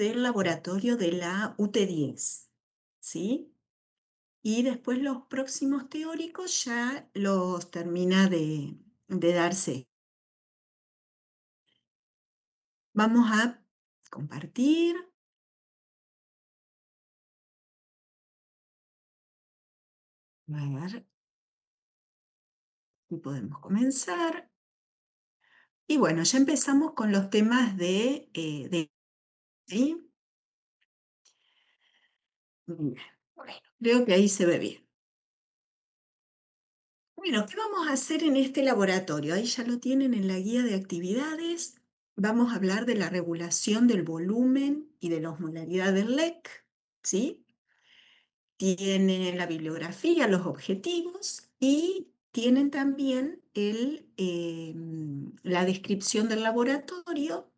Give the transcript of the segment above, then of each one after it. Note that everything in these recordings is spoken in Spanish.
del laboratorio de la UT10, ¿sí? Y después los próximos teóricos ya los termina de darse. Vamos a compartir. A ver si podemos comenzar. Y bueno, ya empezamos con los temas ¿sí? Bien, bueno, creo que ahí se ve bien. Bueno, ¿qué vamos a hacer en este laboratorio? Ahí ya lo tienen en la guía de actividades. Vamos a hablar de la regulación del volumen y de la osmolaridad del LEC, ¿sí? Tienen la bibliografía, los objetivos y tienen también la descripción del laboratorio,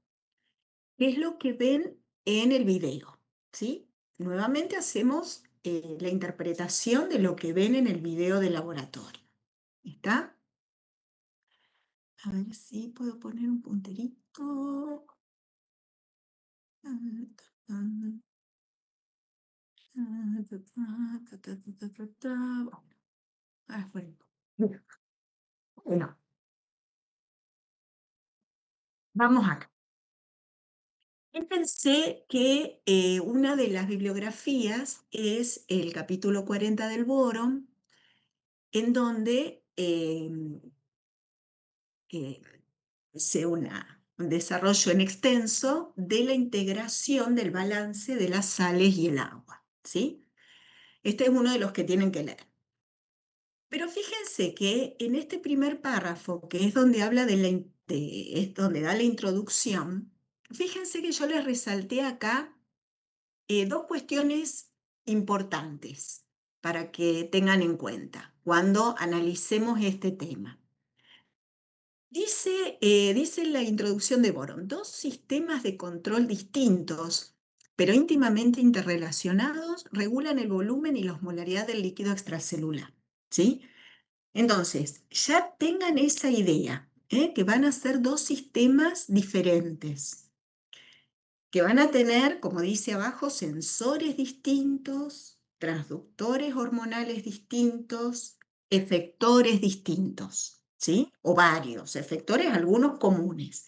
que es lo que ven en el video, ¿sí? Nuevamente hacemos la interpretación de lo que ven en el video del laboratorio. ¿Está? A ver si puedo poner un punterito. Bueno, bueno, vamos acá. Fíjense que una de las bibliografías es el capítulo 40 del Boron, en donde hace un desarrollo en extenso de la integración del balance de las sales y el agua, ¿sí? Este es uno de los que tienen que leer. Pero fíjense que en este primer párrafo, que es donde habla es donde da la introducción, fíjense que yo les resalté acá dos cuestiones importantes para que tengan en cuenta cuando analicemos este tema. Dice en la introducción de Boron, dos sistemas de control distintos, pero íntimamente interrelacionados, regulan el volumen y la osmolaridad del líquido extracelular, ¿sí? Entonces, ya tengan esa idea, que van a ser dos sistemas diferentes, que van a tener, como dice abajo, sensores distintos, transductores hormonales distintos, efectores distintos, ¿sí? O varios, efectores algunos comunes,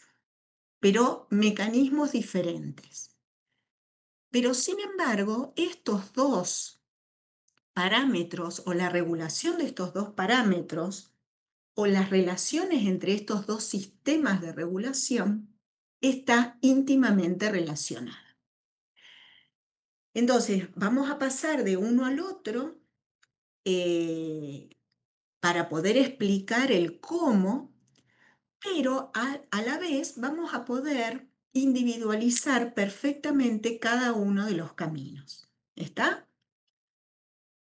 pero mecanismos diferentes. Pero sin embargo, estos dos parámetros o la regulación de estos dos parámetros o las relaciones entre estos dos sistemas de regulación está íntimamente relacionada. Entonces, vamos a pasar de uno al otro eh, para poder explicar el cómo, pero a la vez vamos a poder individualizar perfectamente cada uno de los caminos. ¿Está?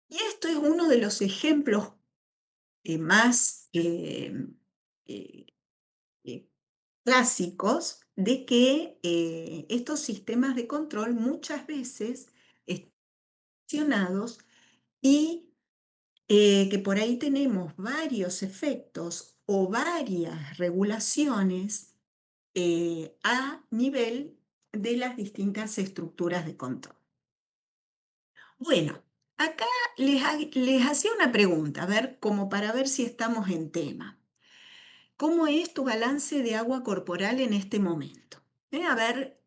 Y esto es uno de los ejemplos más eh, eh, clásicos de que estos sistemas de control muchas veces están relacionados y que por ahí tenemos varios efectos o varias regulaciones a nivel de las distintas estructuras de control. Bueno, acá les hacía una pregunta, a ver, como para ver si estamos en tema. ¿Cómo es tu balance de agua corporal en este momento? A ver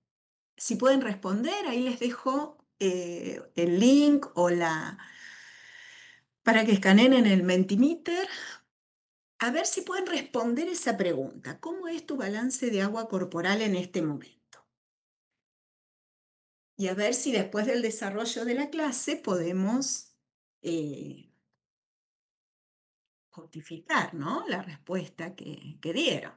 si pueden responder, ahí les dejo el link para que escaneen en el Mentimeter. A ver si pueden responder esa pregunta. ¿Cómo es tu balance de agua corporal en este momento? Y a ver si después del desarrollo de la clase podemos eh, justificar, ¿no?, la respuesta que dieron.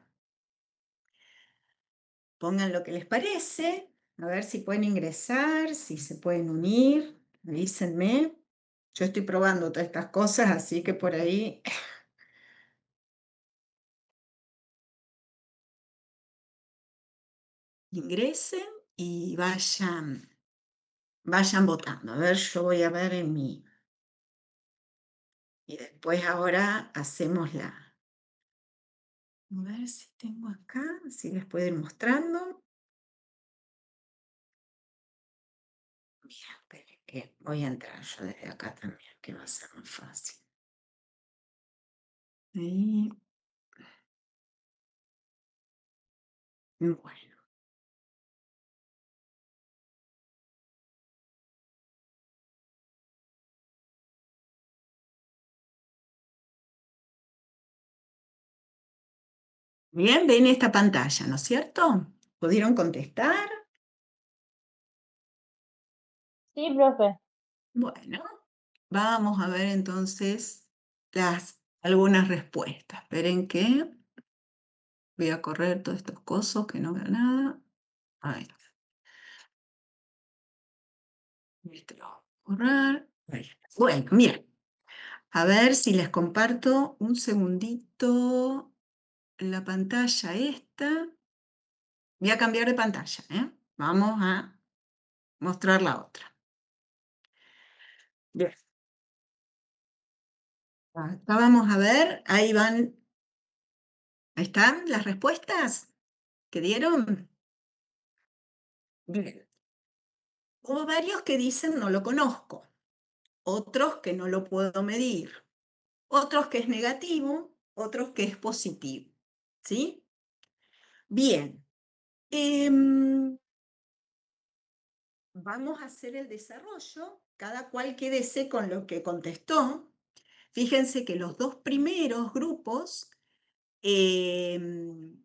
Pongan lo que les parece, a ver si pueden ingresar, si se pueden unir, avísenme. Yo estoy probando todas estas cosas, así que por ahí ingresen y vayan votando. A ver, yo voy a ver en mi... Y después ahora hacemos la... A ver si tengo acá, si les puedo ir mostrando. Mira, espere que voy a entrar yo desde acá también, que va a ser más fácil. Ahí, bueno. Bien, ven esta pantalla, ¿no es cierto? ¿Pudieron contestar? Sí, profe. Bueno, vamos a ver entonces algunas respuestas. Esperen que voy a correr todos estos cosos que no veo nada. Ahí está. Esto lo voy a borrar. Ahí está. Bueno, mira, a ver si les comparto un segundito la pantalla esta. Voy a cambiar de pantalla, ¿eh? Vamos a mostrar la otra. Bien. Acá vamos a ver, ahí van, ahí están las respuestas que dieron. Bien. Hubo varios que dicen no lo conozco, otros que no lo puedo medir, otros que es negativo, otros que es positivo. ¿Sí? Bien. Vamos a hacer el desarrollo, cada cual quédese con lo que contestó. Fíjense que los dos primeros grupos em,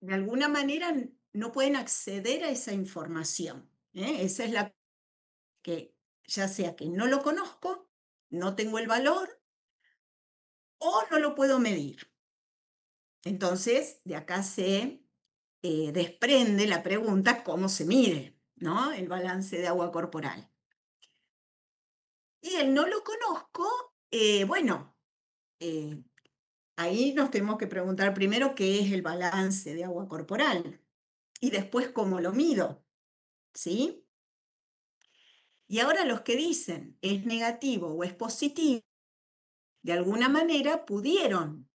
de alguna manera no pueden acceder a esa información. Esa es la que, ya sea que no lo conozco, no tengo el valor o no lo puedo medir. Entonces, de acá se desprende la pregunta cómo se mide, ¿no? El balance de agua corporal. Y el no lo conozco, bueno, eh, ahí nos tenemos que preguntar primero qué es el balance de agua corporal y después cómo lo mido, ¿sí? Y ahora los que dicen es negativo o es positivo, de alguna manera pudieron,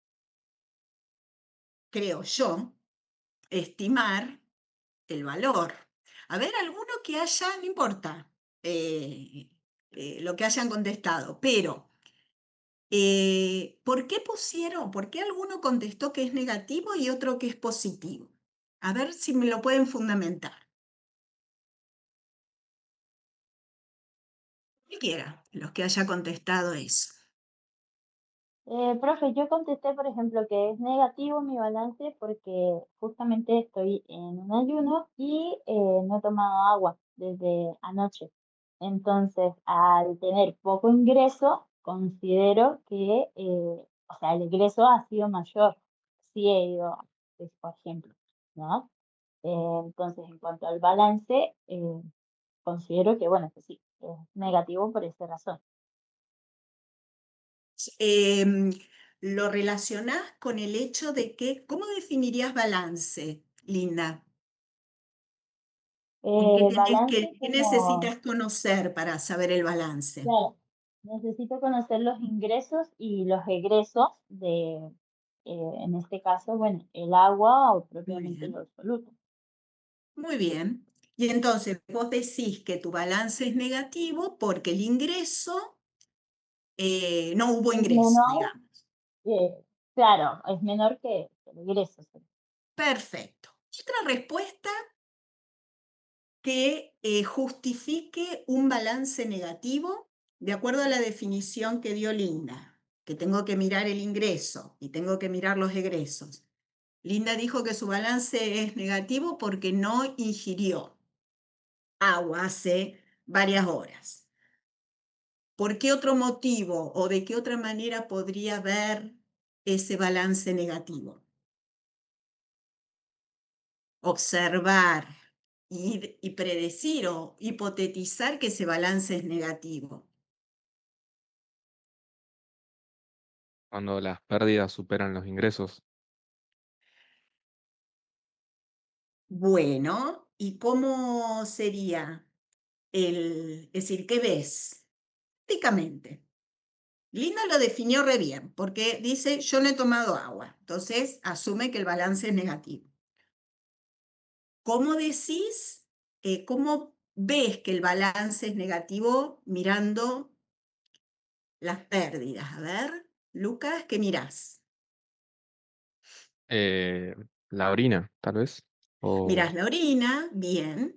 creo yo, estimar el valor. A ver, alguno que haya, no importa eh, lo que hayan contestado, pero ¿por qué pusieron, por qué alguno contestó que es negativo y otro que es positivo? A ver si me lo pueden fundamentar. Cualquiera, los que haya contestado eso. Profe, yo contesté, por ejemplo, que es negativo mi balance porque justamente estoy en un ayuno y no he tomado agua desde anoche. Entonces, al tener poco ingreso, considero que, o sea, el ingreso ha sido mayor. Sí he ido, pues, por ejemplo, ¿no? Entonces, en cuanto al balance, considero que, bueno, que sí, es negativo por esa razón. Em, lo relacionás con el hecho de que, ¿cómo definirías balance, Linda? ¿O Balance qué como, necesitas conocer para saber el balance? claro, necesito conocer los ingresos y los egresos de, en este caso, bueno, el agua o Muy propiamente bien, los solutos. muy bien. Y entonces vos decís que tu balance es negativo porque el ingreso, no hubo Es ingreso, menor, digamos. claro, es menor que el egreso. Sí. Perfecto. Otra respuesta que justifique un balance negativo, de acuerdo a la definición que dio Linda, que tengo que mirar el ingreso y tengo que mirar los egresos. Linda dijo que su balance es negativo porque no ingirió agua hace varias horas. ¿Por qué otro motivo o de qué otra manera podría ver ese balance negativo? Observar y predecir o hipotetizar que ese balance es negativo. Cuando las pérdidas superan los ingresos. Bueno, ¿y cómo sería es decir, qué ves? Prácticamente. Linda lo definió re bien, porque dice, yo no he tomado agua, entonces asume que el balance es negativo. ¿Cómo decís, cómo ves que el balance es negativo mirando las pérdidas. A ver, Lucas, ¿qué mirás? Eh, la orina, tal vez. Mirás O, la orina, bien.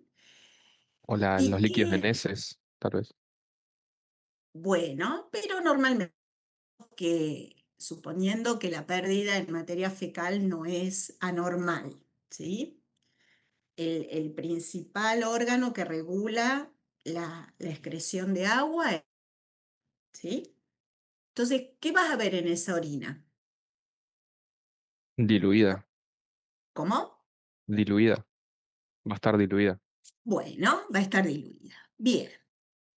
los ¿Y líquidos en qué? heces, tal vez. Bueno, pero normalmente que suponiendo que la pérdida en materia fecal no es anormal, ¿sí? El principal órgano que regula la excreción de agua, ¿sí? Entonces, ¿qué vas a ver en esa orina? Diluida, ¿Cómo? diluida. Va a estar diluida. Bueno, va a estar diluida. Bien,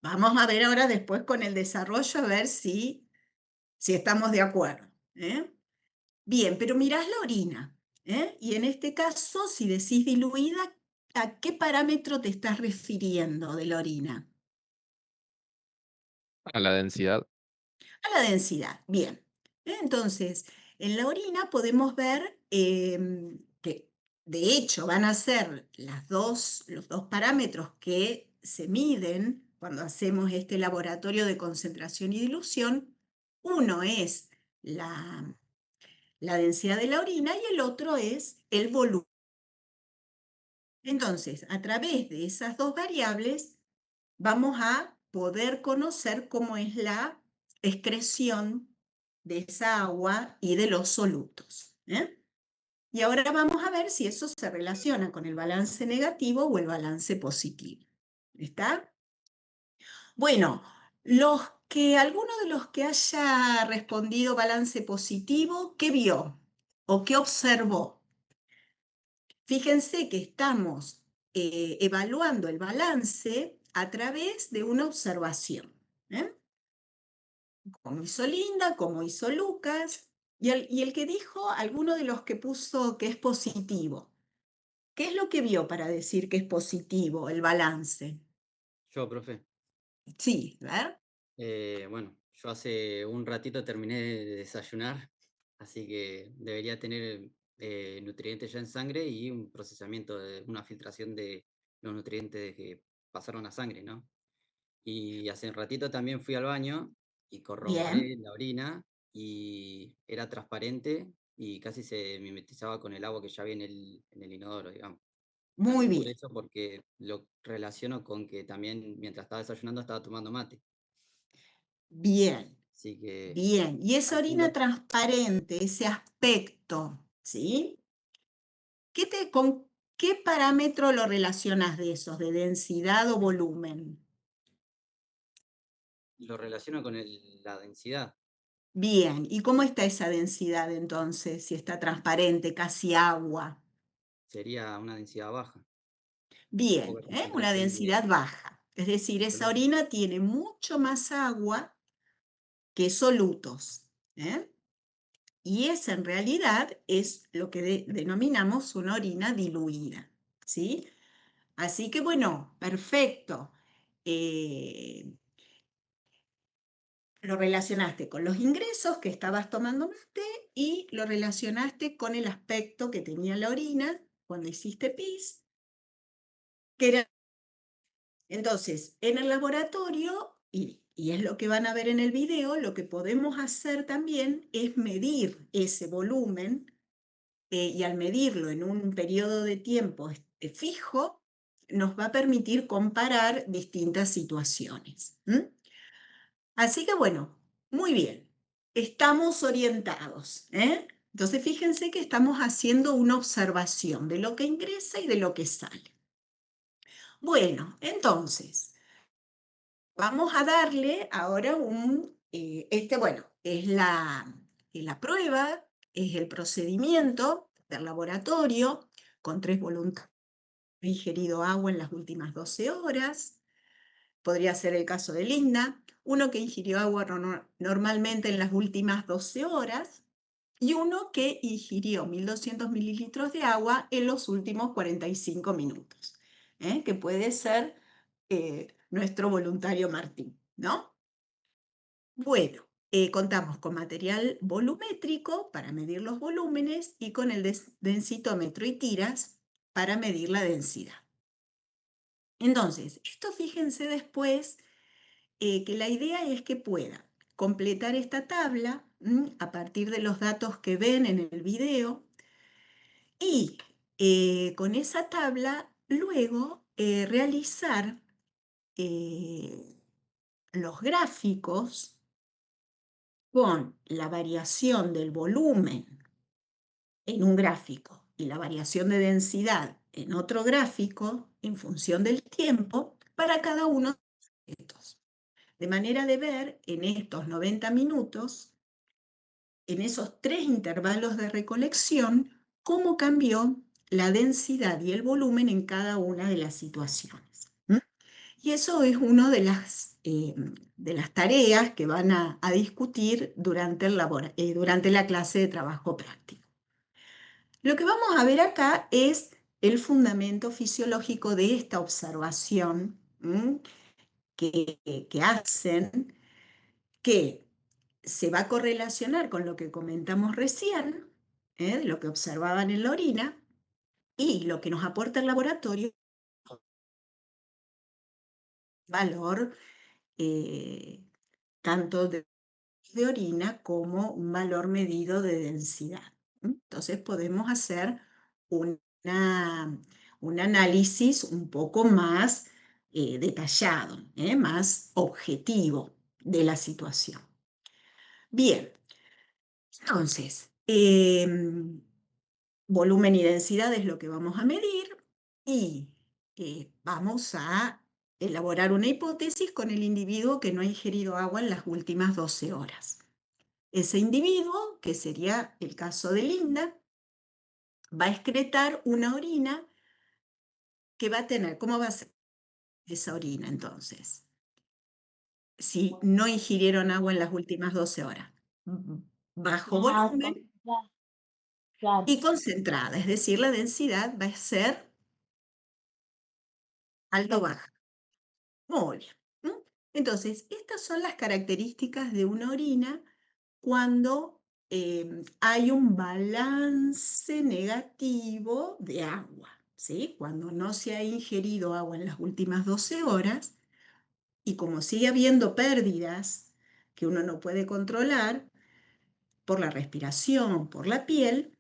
vamos a ver ahora después con el desarrollo a ver si estamos de acuerdo, ¿eh? Bien, pero mirás la orina, ¿eh? Y en este caso, si decís diluida, ¿a qué parámetro te estás refiriendo de la orina? A la densidad. A la densidad, bien. Entonces, en la orina podemos ver que de hecho van a ser los dos parámetros que se miden cuando hacemos este laboratorio de concentración y dilución. Uno es la densidad de la orina y el otro es el volumen. Entonces, a través de esas dos variables vamos a poder conocer cómo es la excreción de esa agua y de los solutos, ¿eh? Y ahora vamos a ver si eso se relaciona con el balance negativo o el balance positivo. ¿Está? Bueno, alguno de los que haya respondido balance positivo, ¿qué vio o qué observó? Fíjense que estamos evaluando el balance a través de una observación, ¿eh? Como hizo Linda, como hizo Lucas, y el que dijo, alguno de los que puso que es positivo. ¿Qué es lo que vio para decir que es positivo el balance? Yo, profe. Sí, a ver. Bueno, yo hace un ratito terminé de desayunar, así que debería tener nutrientes ya en sangre y un procesamiento, una filtración de los nutrientes que pasaron a sangre, ¿no? Y hace un ratito también fui al baño y corroboré Bien, la orina y era transparente y casi se mimetizaba con el agua que ya había en el inodoro, digamos. muy Asumir bien, eso porque lo relaciono con que también mientras estaba desayunando estaba tomando mate. bien, Así que bien. Y esa orina calculo, transparente, ese aspecto, ¿sí? ¿Con qué parámetro lo relacionas de esos, de densidad o volumen? lo relaciono con la densidad. Bien, ¿y cómo está esa densidad entonces, si está transparente, casi agua? Sería una densidad baja, Bien, poca una concentración densidad de baja. Es decir, esa soluto. orina tiene mucho más agua que solutos, ¿eh? Y esa en realidad es lo que denominamos una orina diluida, ¿sí? Así que bueno, perfecto. Eh, lo relacionaste con los ingresos que estabas tomando mate y lo relacionaste con el aspecto que tenía la orina cuando hiciste pis, que era. Entonces, en el laboratorio, y es lo que van a ver en el video, lo que podemos hacer también es medir ese volumen y al medirlo en un periodo de tiempo fijo, nos va a permitir comparar distintas situaciones. Así que bueno, muy bien, estamos orientados, ¿eh? Entonces fíjense que estamos haciendo una observación de lo que ingresa y de lo que sale. Bueno, entonces, vamos a darle ahora bueno, es la prueba, es el procedimiento del laboratorio con 3 voluntarios ingerido agua en las últimas 12 horas. Podría ser el caso de Linda, uno que ingirió agua normalmente en las últimas 12 horas y uno que ingirió 1200 mililitros de agua en los últimos 45 minutos, que puede ser nuestro voluntario Martín, ¿no? Bueno, contamos con material volumétrico para medir los volúmenes y con el densitómetro y tiras para medir la densidad. Entonces, esto fíjense después que la idea es que pueda completar esta tabla a partir de los datos que ven en el video y con esa tabla luego realizar los gráficos con la variación del volumen en un gráfico y la variación de densidad en otro gráfico en función del tiempo para cada uno de estos. De manera de ver en estos 90 minutos, en esos 3 intervalos de recolección, cómo cambió la densidad y el volumen en cada una de las situaciones. Y eso es una de las tareas que van a discutir durante la clase de trabajo práctico. Lo que vamos a ver acá es el fundamento fisiológico de esta observación que hacen, que se va a correlacionar con lo que comentamos recién, de lo que observaban en la orina, y lo que nos aporta el laboratorio, valor tanto de orina como un valor medido de densidad. Entonces podemos hacer un análisis un poco más detallado, más objetivo de la situación. Bien, entonces, volumen y densidad es lo que vamos a medir y vamos a elaborar una hipótesis con el individuo que no ha ingerido agua en las últimas 12 horas. Ese individuo, que sería el caso de Linda, va a excretar una orina que va a tener, ¿cómo va a ser esa orina entonces? Si no ingirieron agua en las últimas 12 horas. Bajo Más volumen concentrada, claro, y concentrada, es decir, la densidad va a ser alta o baja. Muy bien. Entonces, estas son las características de una orina cuando hay un balance negativo de agua, ¿sí? Cuando no se ha ingerido agua en las últimas 12 horas y como sigue habiendo pérdidas que uno no puede controlar por la respiración, por la piel,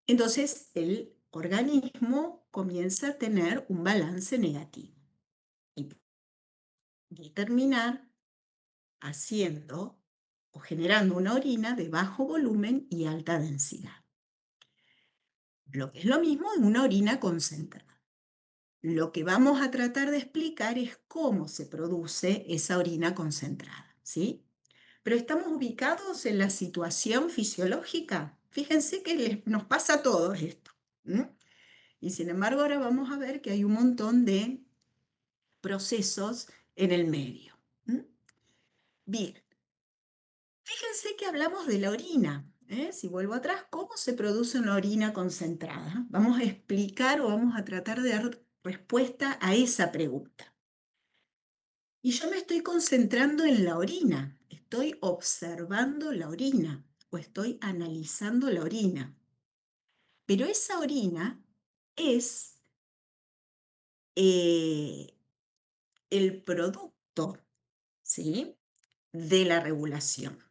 entonces el organismo comienza a tener un balance negativo y terminar haciendo o generando una orina de bajo volumen y alta densidad. Lo que es lo mismo en una orina concentrada. Lo que vamos a tratar de explicar es cómo se produce esa orina concentrada, ¿sí? Pero estamos ubicados en la situación fisiológica. Fíjense que nos pasa a todos esto. Y sin embargo, ahora vamos a ver que hay un montón de procesos en el medio. Bien. Fíjense que hablamos de la orina. Si vuelvo atrás, ¿cómo se produce una orina concentrada? Vamos a explicar o vamos a tratar de dar respuesta a esa pregunta. Y yo me estoy concentrando en la orina, estoy observando la orina o estoy analizando la orina. Pero esa orina es el producto, ¿sí?, de la regulación.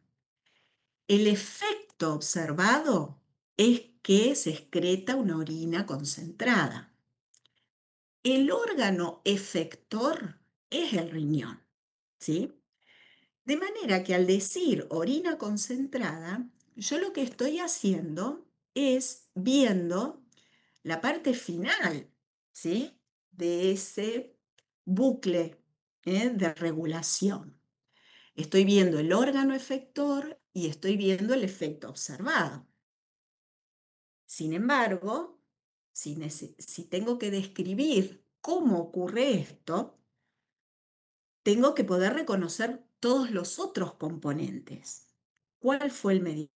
El efecto observado es que se excreta una orina concentrada. El órgano efector es el riñón, ¿sí? De manera que al decir orina concentrada, yo lo que estoy haciendo es viendo la parte final, ¿sí?, de ese bucle de regulación. Estoy viendo el órgano efector y estoy viendo el efecto observado. Sin embargo, si tengo que describir cómo ocurre esto, tengo que poder reconocer todos los otros componentes. ¿Cuál fue el mediador?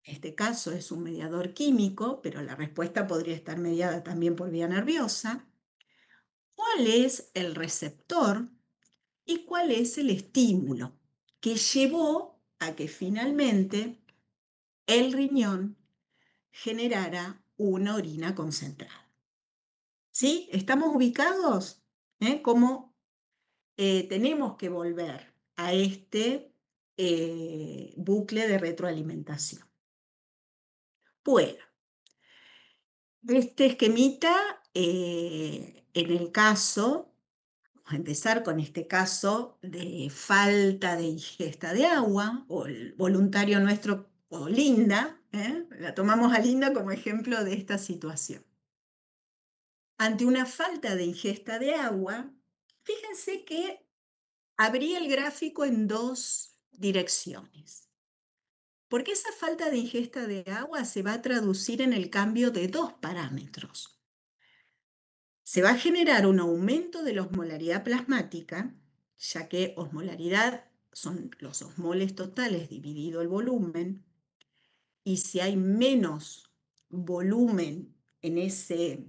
En este caso es un mediador químico, pero la respuesta podría estar mediada también por vía nerviosa. ¿Cuál es el receptor y cuál es el estímulo que llevó a que finalmente el riñón generara una orina concentrada? ¿Sí? ¿Estamos ubicados? Cómo tenemos que volver a este bucle de retroalimentación. Bueno, este esquemita, en el caso, vamos a empezar con este caso de falta de ingesta de agua, o el voluntario nuestro, o Linda, la tomamos a Linda como ejemplo de esta situación. Ante una falta de ingesta de agua, fíjense que abrí el gráfico en dos direcciones, porque esa falta de ingesta de agua se va a traducir en el cambio de dos parámetros. Se va a generar un aumento de la osmolaridad plasmática, ya que osmolaridad son los osmoles totales dividido el volumen, y si hay menos volumen en ese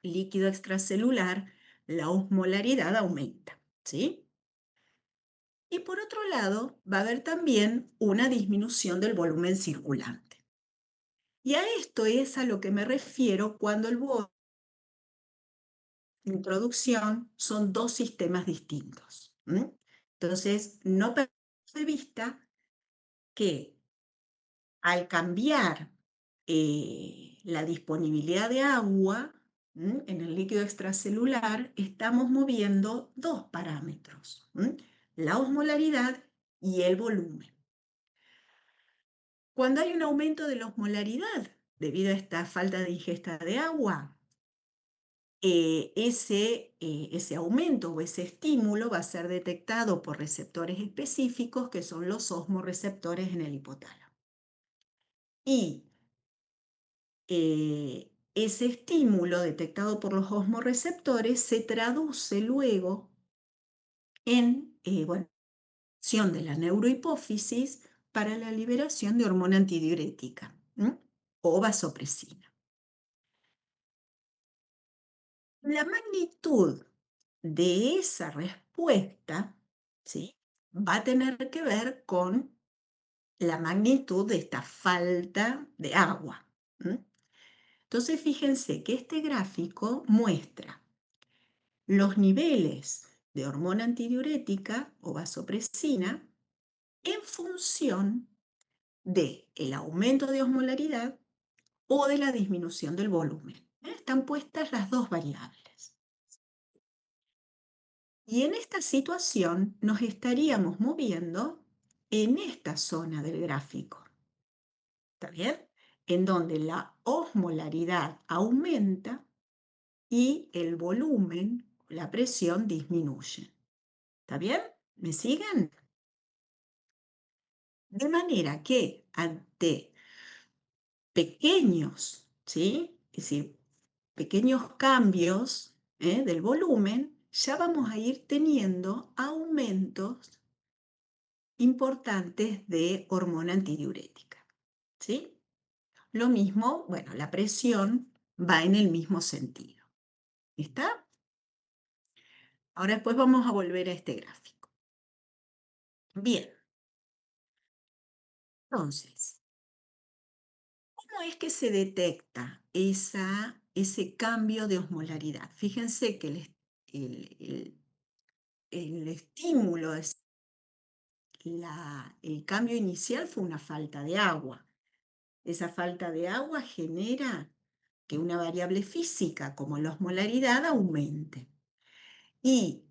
líquido extracelular, la osmolaridad aumenta, ¿sí? Y por otro lado, va a haber también una disminución del volumen circulante. Y a esto es a lo que me refiero cuando el introducción son dos sistemas distintos. Entonces, no perdamos de vista que al cambiar la disponibilidad de agua en el líquido extracelular, estamos moviendo dos parámetros, la osmolaridad y el volumen. Cuando hay un aumento de la osmolaridad debido a esta falta de ingesta de agua, ese aumento o ese estímulo va a ser detectado por receptores específicos que son los osmorreceptores en el hipotálamo. Y ese estímulo detectado por los osmorreceptores se traduce luego en acción de la neurohipófisis para la liberación de hormona antidiurética o vasopresina. La magnitud de esa respuesta, ¿sí?, va a tener que ver con la magnitud de esta falta de agua. Entonces, fíjense que este gráfico muestra los niveles de hormona antidiurética o vasopresina en función del aumento de osmolaridad o de la disminución del volumen. Están puestas las dos variables. Y en esta situación nos estaríamos moviendo en esta zona del gráfico. ¿Está bien? En donde la osmolaridad aumenta y el volumen, la presión disminuye. ¿Está bien? ¿Me siguen? De manera que ante pequeños, ¿sí?, es decir, pequeños cambios del volumen, ya vamos a ir teniendo aumentos importantes de hormona antidiurética, ¿sí? Lo mismo, bueno, la presión va en el mismo sentido. ¿Está? Ahora después vamos a volver a este gráfico. Bien. Entonces, ¿cómo es que se detecta ese cambio de osmolaridad? Fíjense que el estímulo, el cambio inicial fue una falta de agua. Esa falta de agua genera que una variable física como la osmolaridad aumente. Y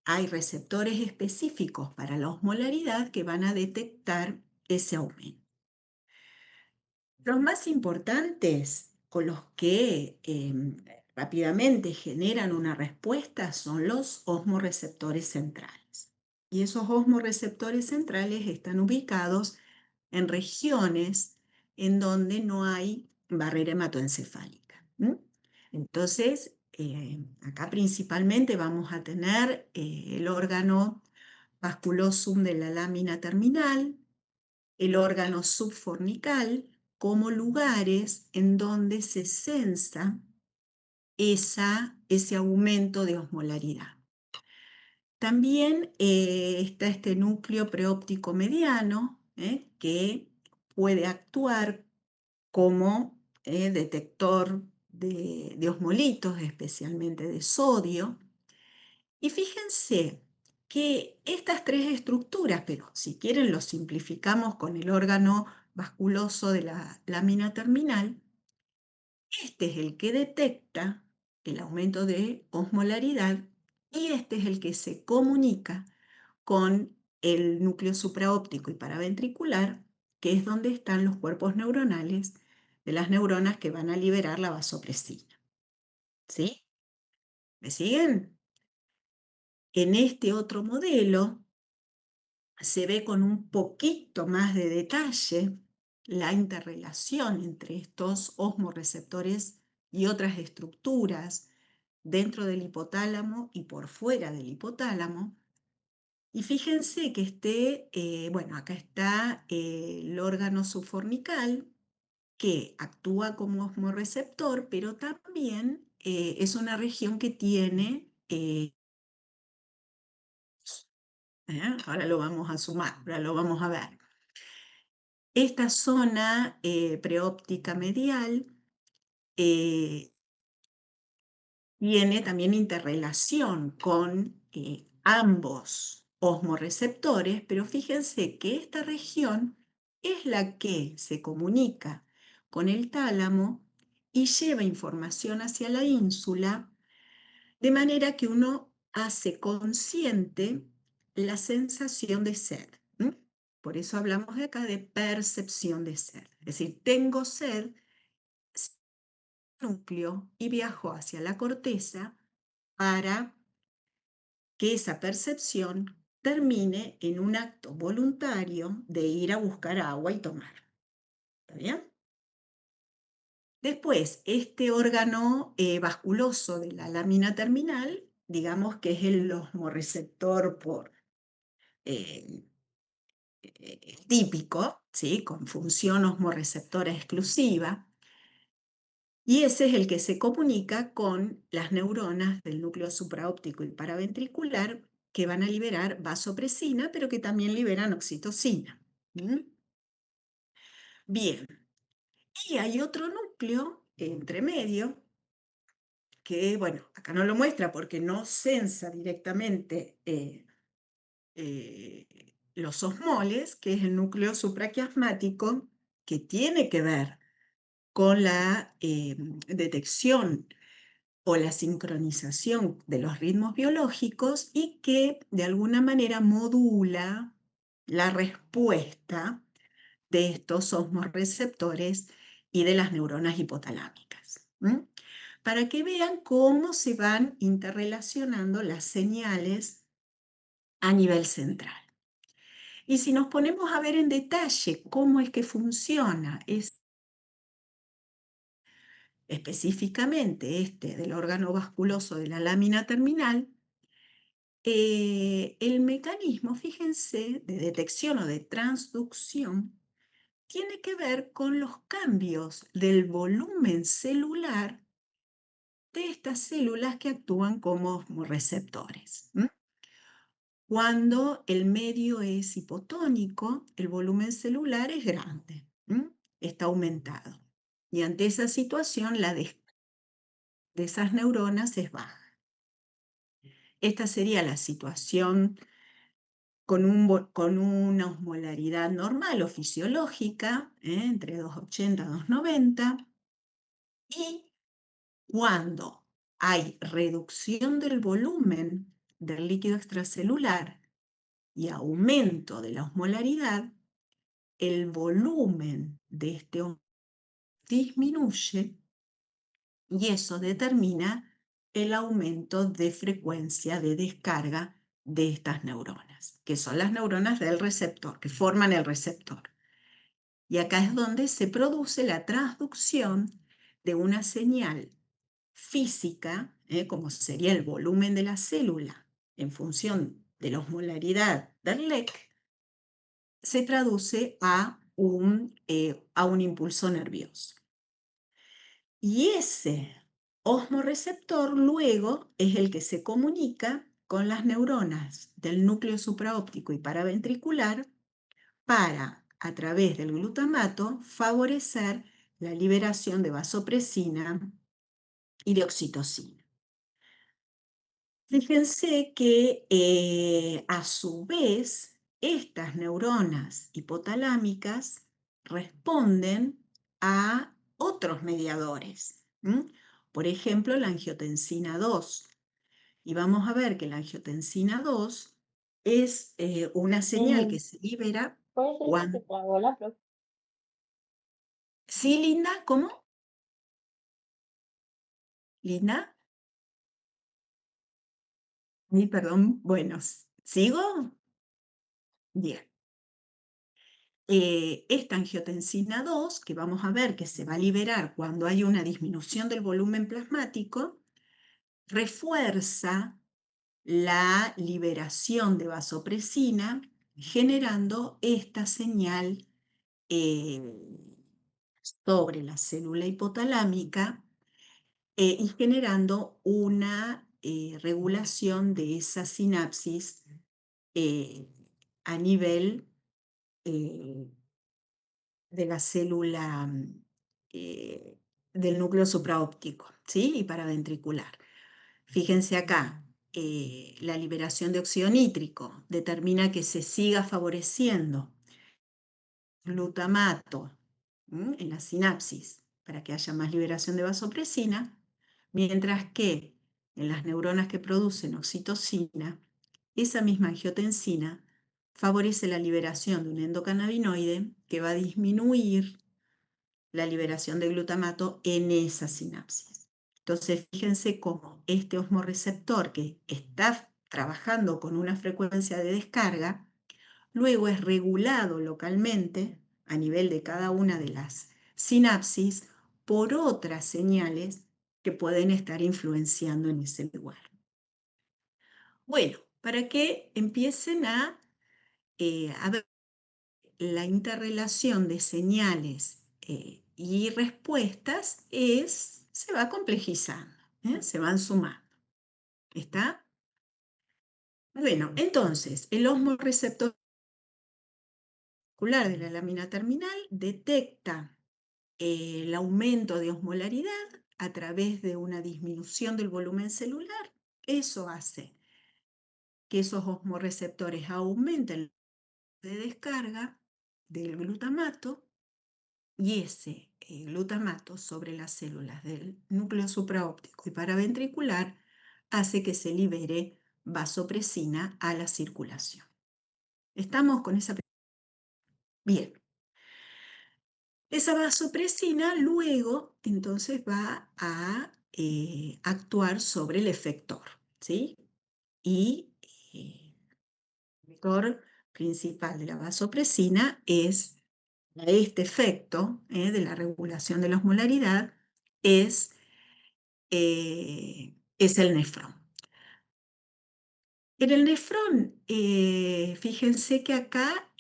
hay receptores específicos para la osmolaridad que van a detectar ese aumento. Los más importantes con los que rápidamente generan una respuesta son los osmorreceptores centrales. Y esos osmorreceptores centrales están ubicados en regiones en donde no hay barrera hematoencefálica. Entonces, acá principalmente vamos a tener el órgano vasculosum de la lámina terminal, el órgano subfornical, como lugares en donde se sensa ese aumento de osmolaridad. También está este núcleo preóptico mediano, que puede actuar como detector de osmolitos, especialmente de sodio. Y fíjense que estas tres estructuras, pero si quieren lo simplificamos con el órgano vasculoso de la lámina terminal, este es el que detecta el aumento de osmolaridad y este es el que se comunica con el núcleo supraóptico y paraventricular, que es donde están los cuerpos neuronales de las neuronas que van a liberar la vasopresina. ¿Sí? ¿Me siguen? En este otro modelo se ve con un poquito más de detalle la interrelación entre estos osmoreceptores y otras estructuras dentro del hipotálamo y por fuera del hipotálamo. Y fíjense que bueno, acá está el órgano subfornical que actúa como osmoreceptor, pero también es una región que tiene, ahora lo vamos a sumar, ahora lo vamos a ver. Esta zona preóptica medial tiene también interrelación con ambos osmoreceptores, pero fíjense que esta región es la que se comunica con el tálamo y lleva información hacia la ínsula, de manera que uno hace consciente la sensación de sed. Por eso hablamos de acá de percepción de sed. Es decir, tengo sed, núcleo y viajo hacia la corteza para que esa percepción termine en un acto voluntario de ir a buscar agua y tomar. ¿Está bien? Después, este órgano vasculoso de la lámina terminal, digamos que es el osmoreceptor eh, típico, ¿sí? Con función osmoreceptora exclusiva. Y ese es el que se comunica con las neuronas del núcleo supraóptico y paraventricular que van a liberar vasopresina, pero que también liberan oxitocina. Bien, y hay otro núcleo entre medio que, bueno, acá no lo muestra porque no sensa directamente los osmoles, que es el núcleo supraquiasmático, que tiene que ver con la detección o la sincronización de los ritmos biológicos y que de alguna manera modula la respuesta de estos osmorreceptores y de las neuronas hipotalámicas. Para que vean cómo se van interrelacionando las señales a nivel central. Y si nos ponemos a ver en detalle cómo es que funciona específicamente este del órgano vasculoso de la lámina terminal, el mecanismo, fíjense, de detección o de transducción tiene que ver con los cambios del volumen celular de estas células que actúan como receptores. Cuando el medio es hipotónico, el volumen celular es grande, está aumentado. Y ante esa situación, la de esas neuronas es baja. Esta sería la situación con una osmolaridad normal o fisiológica, entre 280 y 290, y cuando hay reducción del volumen del líquido extracelular y aumento de la osmolaridad, el volumen de este disminuye y eso determina el aumento de frecuencia de descarga de estas neuronas, que son las neuronas del receptor, que forman el receptor. Y acá es donde se produce la transducción de una señal física, como sería el volumen de la célula en función de la osmolaridad del LEC, se traduce a un impulso nervioso. Y ese osmoreceptor luego es el que se comunica con las neuronas del núcleo supraóptico y paraventricular para, a través del glutamato, favorecer la liberación de vasopresina y de oxitocina. Fíjense que a su vez estas neuronas hipotalámicas responden a otros mediadores. Por ejemplo, la angiotensina 2. Y vamos a ver que la angiotensina 2 es una señal que se libera Puede ser que se cuando... trabó la profe. ¿Sí, Linda? ¿Cómo? ¿Linda? Perdón. Bueno, ¿sigo? Bien. Esta angiotensina 2, que vamos a ver que se va a liberar cuando hay una disminución del volumen plasmático, refuerza la liberación de vasopresina, generando esta señal sobre la célula hipotalámica y generando una regulación de esa sinapsis a nivel de la célula del núcleo supraóptico, ¿sí? Y paraventricular. Fíjense acá, la liberación de óxido nítrico determina que se siga favoreciendo glutamato en la sinapsis para que haya más liberación de vasopresina, mientras que en las neuronas que producen oxitocina, esa misma angiotensina favorece la liberación de un endocannabinoide que va a disminuir la liberación de glutamato en esa sinapsis. Entonces, fíjense cómo este osmorreceptor que está trabajando con una frecuencia de descarga, luego es regulado localmente a nivel de cada una de las sinapsis por otras señales que pueden estar influenciando en ese lugar. Bueno, para que empiecen a ver la interrelación de señales y respuestas se va complejizando, se van sumando. ¿Está? Bueno, entonces, el osmorreceptor de la lámina terminal detecta el aumento de osmolaridad a través de una disminución del volumen celular. Eso hace que esos osmorreceptores aumenten la de descarga del glutamato y ese glutamato sobre las células del núcleo supraóptico y paraventricular hace que se libere vasopresina a la circulación. ¿Estamos con esa? Bien. Esa vasopresina luego entonces va a actuar sobre el efector, ¿sí? Y el efector principal de la vasopresina es este efecto de la regulación de la osmolaridad es el nefrón. En el nefrón, fíjense que acá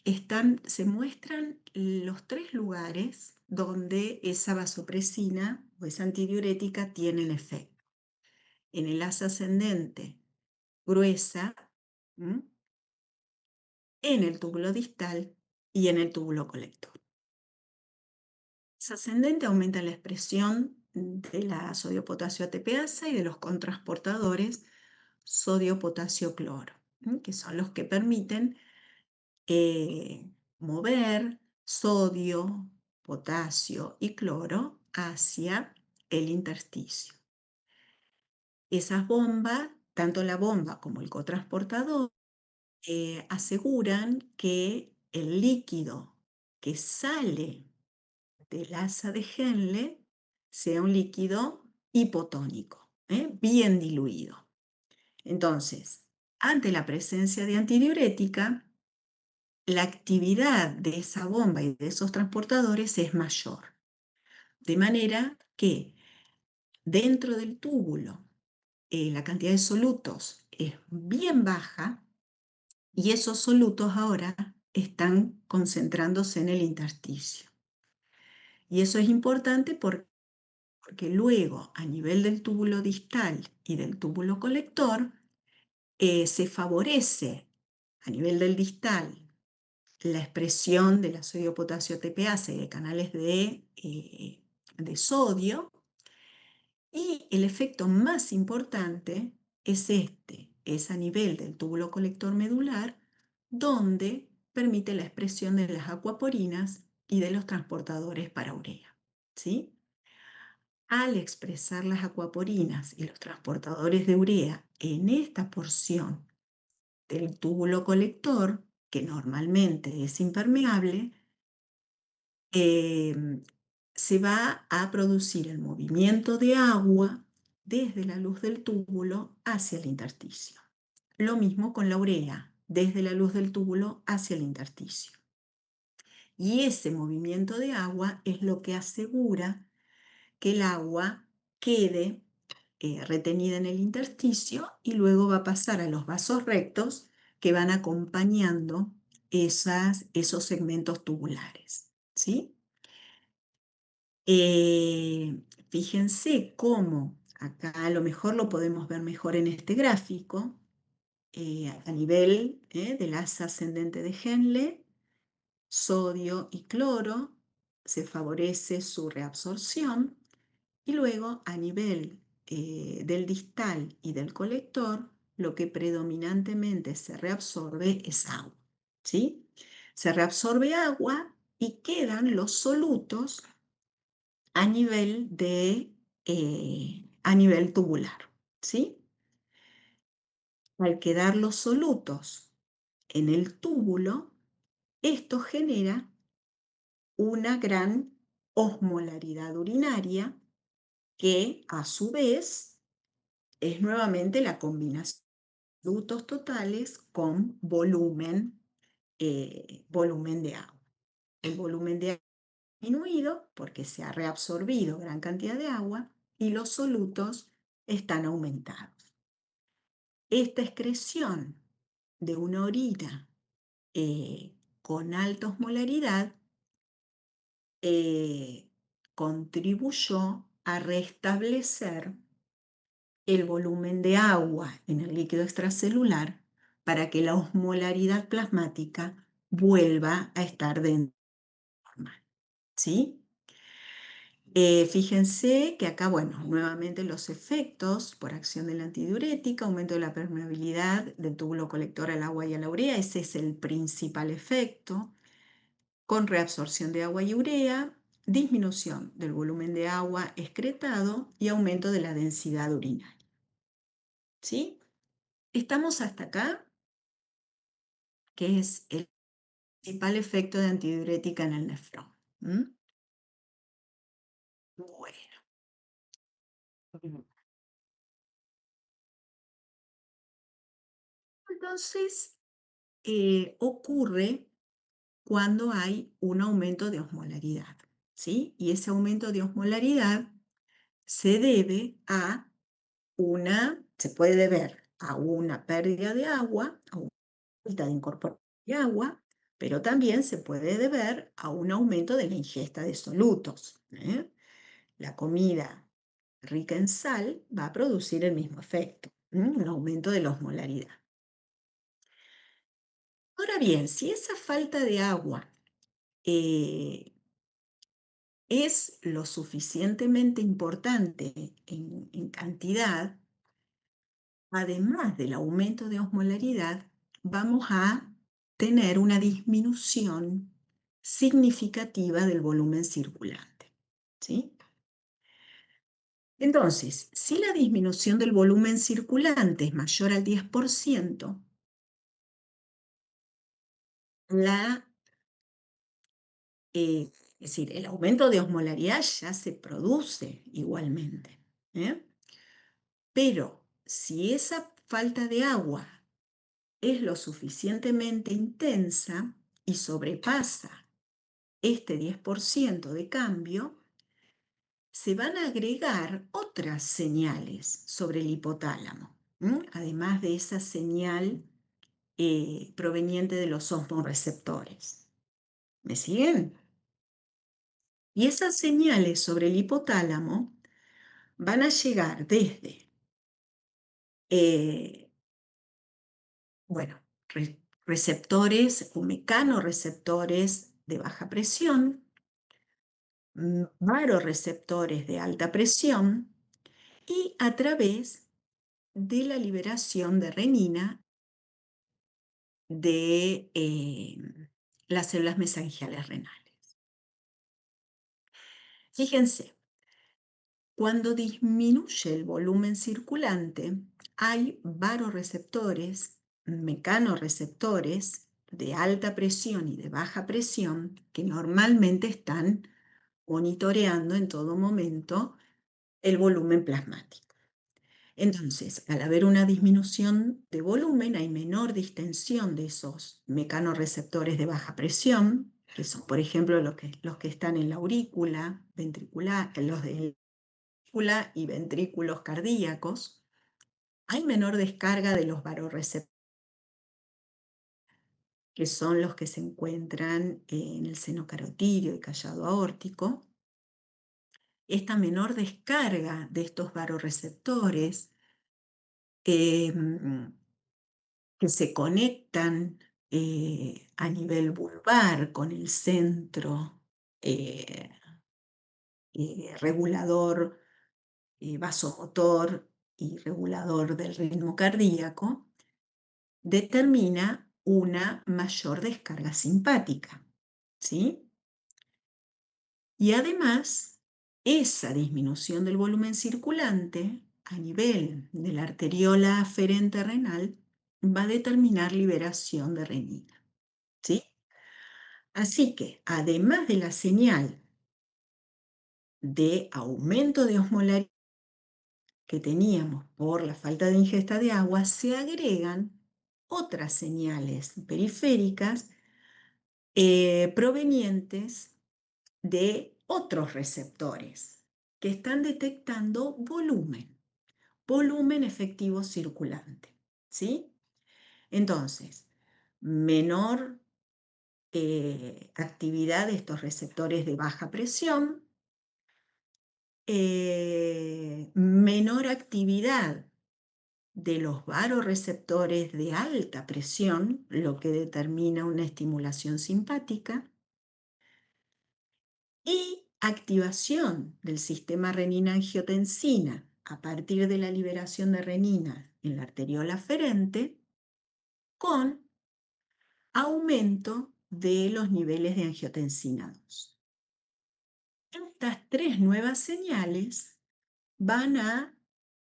se muestran los 3 lugares donde esa vasopresina o esa antidiurética tiene el efecto. En el asa ascendente gruesa, en el túbulo distal y en el túbulo colector. Asa ascendente aumenta la expresión de la sodio-potasio ATPasa y de los contrasportadores sodio-potasio-cloro, que son los que permiten mover sodio, potasio y cloro hacia el intersticio. Esas bombas, tanto la bomba como el cotransportador, aseguran que el líquido que sale del asa de Henle sea un líquido hipotónico, bien diluido. Entonces, ante la presencia de antidiurética, la actividad de esa bomba y de esos transportadores es mayor. De manera que dentro del túbulo la cantidad de solutos es bien baja y esos solutos ahora están concentrándose en el intersticio. Y eso es importante porque luego a nivel del túbulo distal y del túbulo colector se favorece a nivel del distal la expresión de la sodio-potasio ATPase de canales de sodio Y el efecto más importante es es a nivel del túbulo colector medular, donde permite la expresión de las acuaporinas y de los transportadores para urea. ¿Sí? Al expresar las acuaporinas y los transportadores de urea en esta porción del túbulo colector, que normalmente es impermeable, se va a producir el movimiento de agua desde la luz del túbulo hacia el intersticio. Lo mismo con la urea, desde la luz del túbulo hacia el intersticio. Y ese movimiento de agua es lo que asegura que el agua quede retenida en el intersticio y luego va a pasar a los vasos rectos que van acompañando esos segmentos tubulares. ¿Sí? Fíjense cómo, acá a lo mejor lo podemos ver mejor en este gráfico, a nivel del asa ascendente de Henle, sodio y cloro, se favorece su reabsorción, y luego a nivel del distal y del colector, lo que predominantemente se reabsorbe es agua. ¿Sí? Se reabsorbe agua y quedan los solutos a nivel tubular. ¿Sí? Al quedar los solutos en el túbulo, esto genera una gran osmolaridad urinaria que a su vez es nuevamente la combinación de solutos totales con volumen de agua. El volumen de agua ha disminuido porque se ha reabsorbido gran cantidad de agua y los solutos están aumentados. Esta excreción de una orina con alta osmolaridad contribuyó a restablecer el volumen de agua en el líquido extracelular para que la osmolaridad plasmática vuelva a estar dentro de la normal. ¿Sí? Fíjense que acá, bueno, nuevamente los efectos por acción de la antidiurética, aumento de la permeabilidad del túbulo colector al agua y a la urea, ese es el principal efecto, con reabsorción de agua y urea, disminución del volumen de agua excretado y aumento de la densidad urinaria. ¿Sí? Estamos hasta acá, que es el principal efecto de antidiurética en el nefrón. Bueno. Entonces, ocurre cuando hay un aumento de osmolaridad, ¿sí? Y ese aumento de osmolaridad se debe a se puede deber a una pérdida de agua, a una falta de incorporación de agua, pero también se puede deber a un aumento de la ingesta de solutos. La comida rica en sal va a producir el mismo efecto, un aumento de la osmolaridad. Ahora bien, si esa falta de agua es lo suficientemente importante en cantidad, además del aumento de osmolaridad, vamos a tener una disminución significativa del volumen circulante. ¿Sí? Entonces, si la disminución del volumen circulante es mayor al 10%, es decir, el aumento de osmolaridad ya se produce igualmente. Pero si esa falta de agua es lo suficientemente intensa y sobrepasa este 10% de cambio, se van a agregar otras señales sobre el hipotálamo, además de esa señal proveniente de los osmoreceptores. ¿Me siguen? Y esas señales sobre el hipotálamo van a llegar desde, bueno, receptores o mecanorreceptores de baja presión, varoreceptores de alta presión y a través de la liberación de renina de las células mesangiales renales. Fíjense, cuando disminuye el volumen circulante, hay varoreceptores, mecanorreceptores de alta presión y de baja presión que normalmente están monitoreando en todo momento el volumen plasmático. Entonces, al haber una disminución de volumen, hay menor distensión de esos mecanorreceptores de baja presión, que son, por ejemplo, los que están en la aurícula, ventricular, los de la y ventrículos cardíacos. Hay menor descarga de los varoreceptores, que son los que se encuentran en el seno carotídeo y callado aórtico. Esta menor descarga de estos varoreceptores que se conectan a nivel vulvar con el centro eh, regulador, vasomotor y regulador del ritmo cardíaco, determina una mayor descarga simpática, ¿sí? Y además, esa disminución del volumen circulante a nivel de la arteriola aferente renal va a determinar liberación de renina, ¿sí? Así que, además de la señal de aumento de osmolaridad que teníamos por la falta de ingesta de agua, se agregan otras señales periféricas provenientes de otros receptores que están detectando volumen efectivo circulante, ¿sí? Entonces, menor actividad de estos receptores de baja presión, menor actividad de los varoreceptores de alta presión, lo que determina una estimulación simpática, y activación del sistema renina-angiotensina a partir de la liberación de renina en la arteriola aferente, con aumento de los niveles de angiotensina 2. Estas tres nuevas señales van a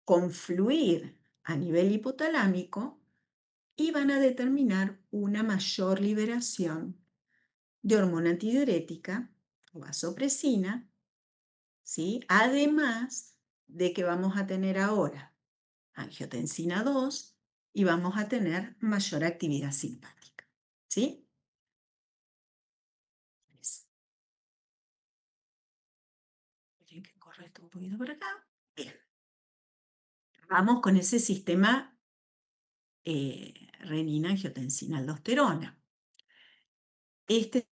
confluir a nivel hipotalámico y van a determinar una mayor liberación de hormona antidiurética o vasopresina, ¿sí? Además de que vamos a tener ahora angiotensina 2 y vamos a tener mayor actividad simpática, ¿sí? Tienen que correr esto un poquito por acá. Bien. Vamos con ese sistema renina-angiotensina-aldosterona. Este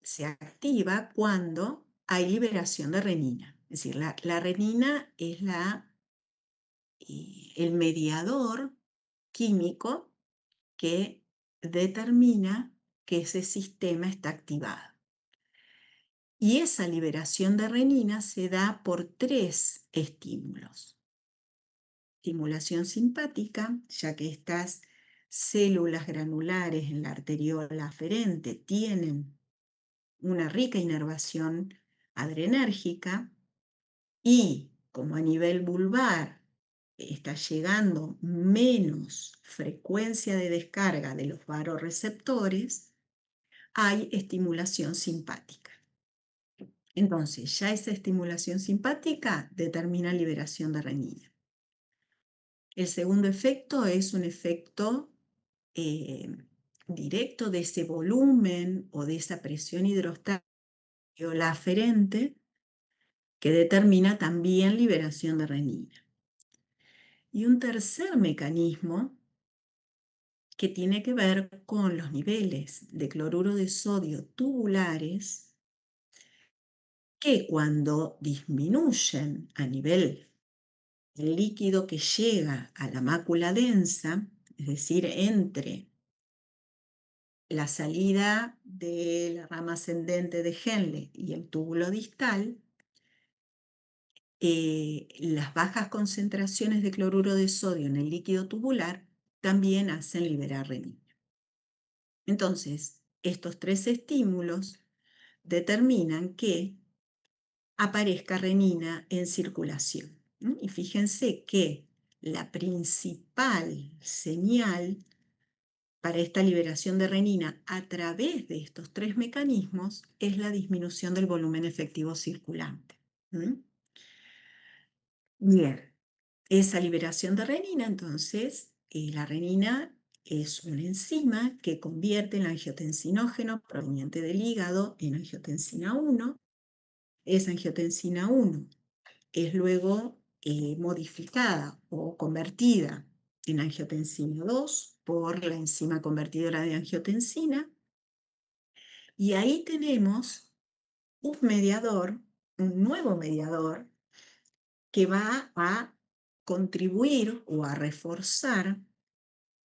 se activa cuando hay liberación de renina. Es decir, la renina es el mediador químico que determina que ese sistema está activado. Y esa liberación de renina se da por tres estímulos. Estimulación simpática, ya que estas células granulares en la arteriola aferente tienen una rica inervación adrenérgica y como a nivel vulvar está llegando menos frecuencia de descarga de los varoreceptores, hay estimulación simpática. Entonces, ya esa estimulación simpática determina liberación de renina. El segundo efecto es un efecto directo de ese volumen o de esa presión hidrostática o la aferente que determina también liberación de renina. Y un tercer mecanismo que tiene que ver con los niveles de cloruro de sodio tubulares que cuando disminuyen a nivel del líquido que llega a la mácula densa, es decir, entre la salida de la rama ascendente de Henle y el túbulo distal, las bajas concentraciones de cloruro de sodio en el líquido tubular también hacen liberar renina. Entonces, estos tres estímulos determinan que aparezca renina en circulación. Y fíjense que la principal señal para esta liberación de renina a través de estos tres mecanismos es la disminución del volumen efectivo circulante. Bien, esa liberación de renina, entonces, la renina es una enzima que convierte el angiotensinógeno proveniente del hígado en angiotensina 1. Esa angiotensina 1 es luego modificada o convertida en angiotensina 2 por la enzima convertidora de angiotensina. Y ahí tenemos un mediador, un nuevo mediador, que va a contribuir o a reforzar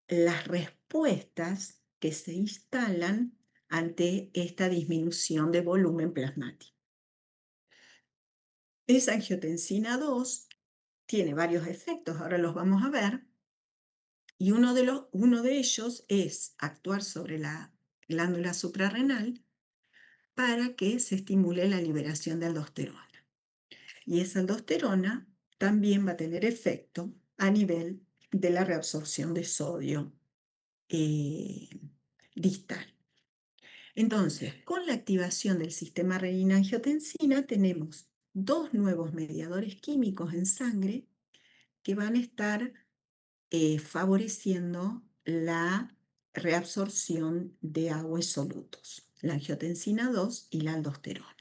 las respuestas que se instalan ante esta disminución de volumen plasmático. Esa angiotensina 2 tiene varios efectos, ahora los vamos a ver, y uno de ellos es actuar sobre la glándula suprarrenal para que se estimule la liberación de aldosterona. Y esa aldosterona también va a tener efecto a nivel de la reabsorción de sodio distal. Entonces, con la activación del sistema renina-angiotensina tenemos dos nuevos mediadores químicos en sangre que van a estar favoreciendo la reabsorción de agua y solutos, la angiotensina 2 y la aldosterona.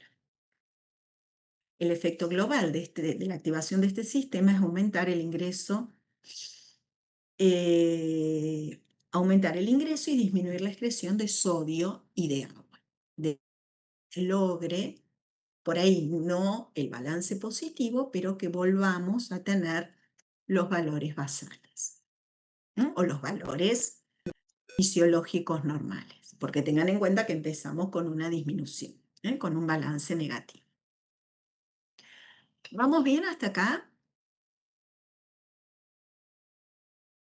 El efecto global de la activación de este sistema es aumentar el ingreso y disminuir la excreción de sodio y de agua. Logre, por ahí no el balance positivo, pero que volvamos a tener los valores basales, ¿no? O los valores fisiológicos normales, porque tengan en cuenta que empezamos con una disminución, con un balance negativo. ¿Vamos bien hasta acá?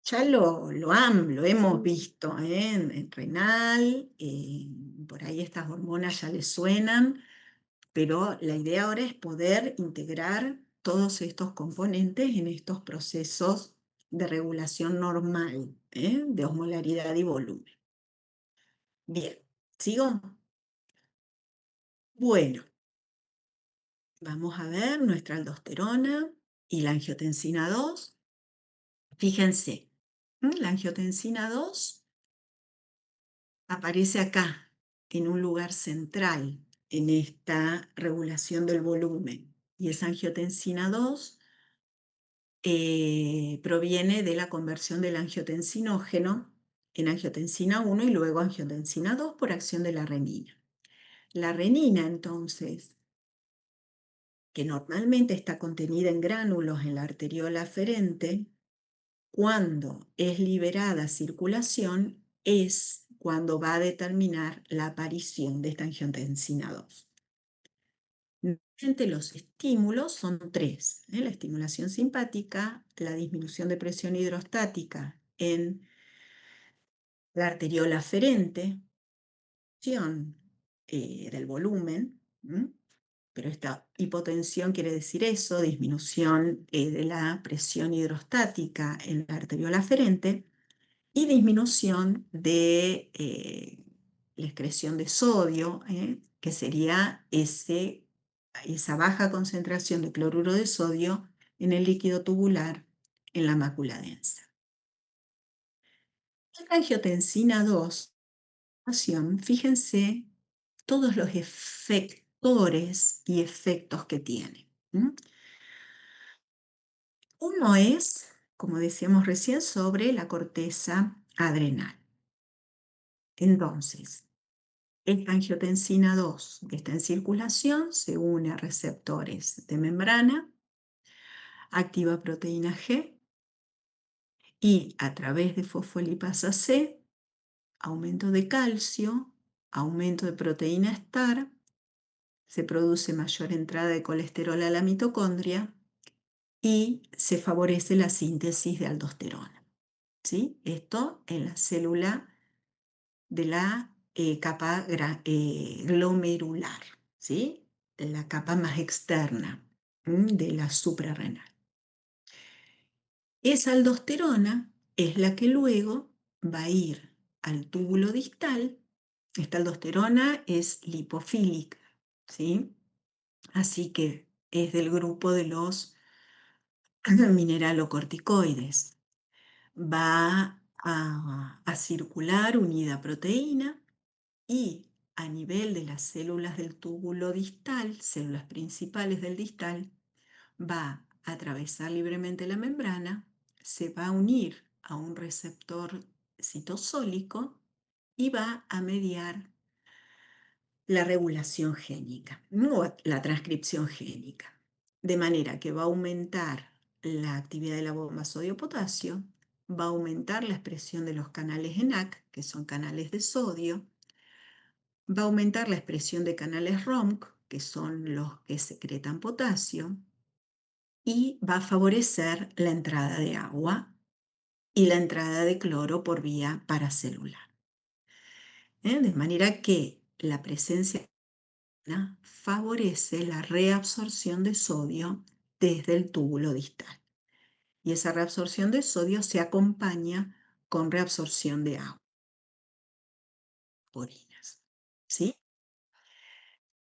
Ya lo hemos visto en renal, por ahí estas hormonas ya les suenan, pero la idea ahora es poder integrar todos estos componentes en estos procesos de regulación normal, de osmolaridad y volumen. Bien, ¿sigo? Bueno, vamos a ver nuestra aldosterona y la angiotensina 2. Fíjense, la angiotensina 2 aparece acá, en un lugar central, en esta regulación del volumen. Y esa angiotensina 2 proviene de la conversión del angiotensinógeno en angiotensina 1 y luego angiotensina 2 por acción de la renina. La renina, entonces, que normalmente está contenida en gránulos en la arteriola aferente, cuando es liberada a circulación, es cuando va a determinar la aparición de esta angiotensina 2. Los estímulos son tres: la estimulación simpática, la disminución de presión hidrostática en la arteriola aferente, del volumen, pero esta hipotensión quiere decir eso, disminución de la presión hidrostática en la arteriola aferente y disminución de la excreción de sodio, que sería esa baja concentración de cloruro de sodio en el líquido tubular en la mácula densa. La angiotensina 2, fíjense todos los efectores y efectos que tiene. Uno es, como decíamos recién, sobre la corteza adrenal. Entonces, esta angiotensina 2 que está en circulación se une a receptores de membrana, activa proteína G y a través de fosfolipasa C, aumento de calcio, aumento de proteína STAR, se produce mayor entrada de colesterol a la mitocondria y se favorece la síntesis de aldosterona, ¿sí? Esto en la célula de la capa glomerular, ¿sí? La capa más externa de la suprarrenal. Esa aldosterona es la que luego va a ir al túbulo distal. Esta aldosterona es lipofílica, ¿sí? Así que es del grupo de los mineralocorticoides. Va a circular unida a proteína y a nivel de las células del túbulo distal, células principales del distal, va a atravesar libremente la membrana, se va a unir a un receptor citosólico y va a mediar la regulación génica o la transcripción génica. De manera que va a aumentar la actividad de la bomba sodio-potasio, va a aumentar la expresión de los canales ENaC, que son canales de sodio, va a aumentar la expresión de canales ROMC, que son los que secretan potasio, y va a favorecer la entrada de agua y la entrada de cloro por vía paracelular. De manera que la presencia favorece la reabsorción de sodio desde el túbulo distal. Y esa reabsorción de sodio se acompaña con reabsorción de agua, orinas. ¿Sí?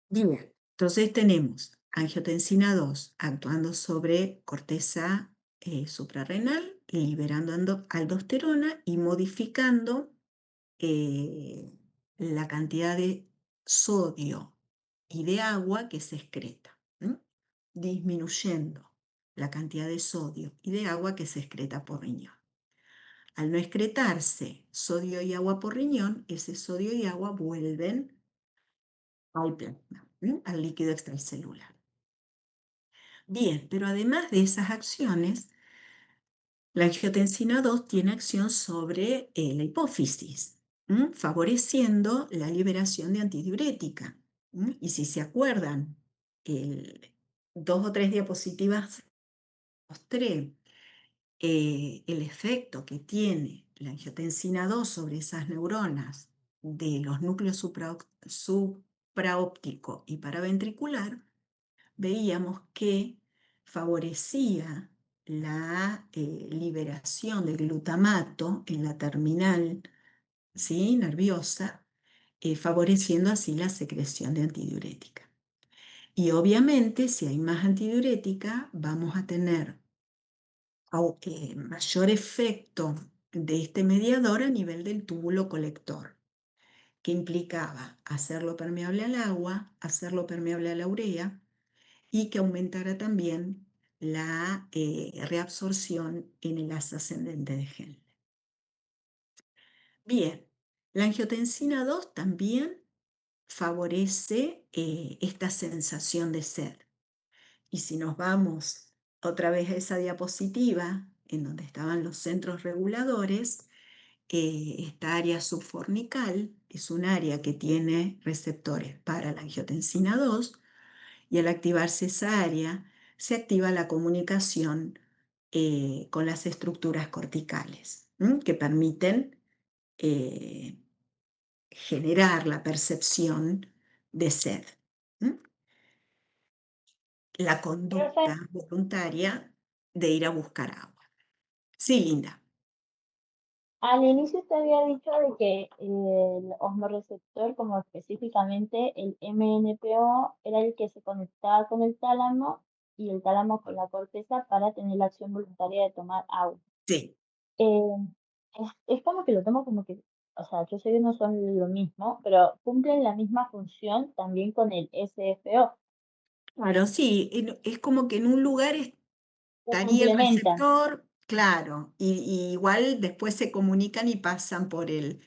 Bien, entonces tenemos angiotensina 2 actuando sobre corteza suprarrenal, liberando aldosterona y modificando la cantidad de sodio y de agua que se excreta, disminuyendo la cantidad de sodio y de agua que se excreta por riñón. Al no excretarse sodio y agua por riñón, ese sodio y agua vuelven al plasma, al líquido extracelular. Bien, pero además de esas acciones, la angiotensina 2 tiene acción sobre la hipófisis, favoreciendo la liberación de antidiurética. Y si se acuerdan, 2 o 3 diapositivas mostré el efecto que tiene la angiotensina 2 sobre esas neuronas de los núcleos supraóptico y paraventricular, veíamos que favorecía la liberación de glutamato en la terminal, ¿sí?, nerviosa, favoreciendo así la secreción de antidiurética. Y obviamente, si hay más antidiurética, vamos a tener mayor efecto de este mediador a nivel del túbulo colector, que implicaba hacerlo permeable al agua, hacerlo permeable a la urea, y que aumentara también la reabsorción en el asa ascendente de Henle. Bien, la angiotensina 2 también favorece esta sensación de sed. Y si nos vamos otra vez a esa diapositiva, en donde estaban los centros reguladores, esta área subfornical es un área que tiene receptores para la angiotensina 2, y al activarse esa área, se activa la comunicación con las estructuras corticales, que permiten generar la percepción de sed. La Profe, conducta voluntaria de ir a buscar agua. Sí, Linda. al inicio usted había dicho de que el osmorreceptor, como específicamente el MNPO, era el que se conectaba con el tálamo y el tálamo con la corteza para tener la acción voluntaria de tomar agua. Sí. Eh, es como que lo tomo como que, o sea, yo sé que no son lo mismo, pero cumplen la misma función también con el SFO, Claro, sí, es como que en un lugar se estaría el complementan. receptor, claro, y igual después se comunican y pasan por el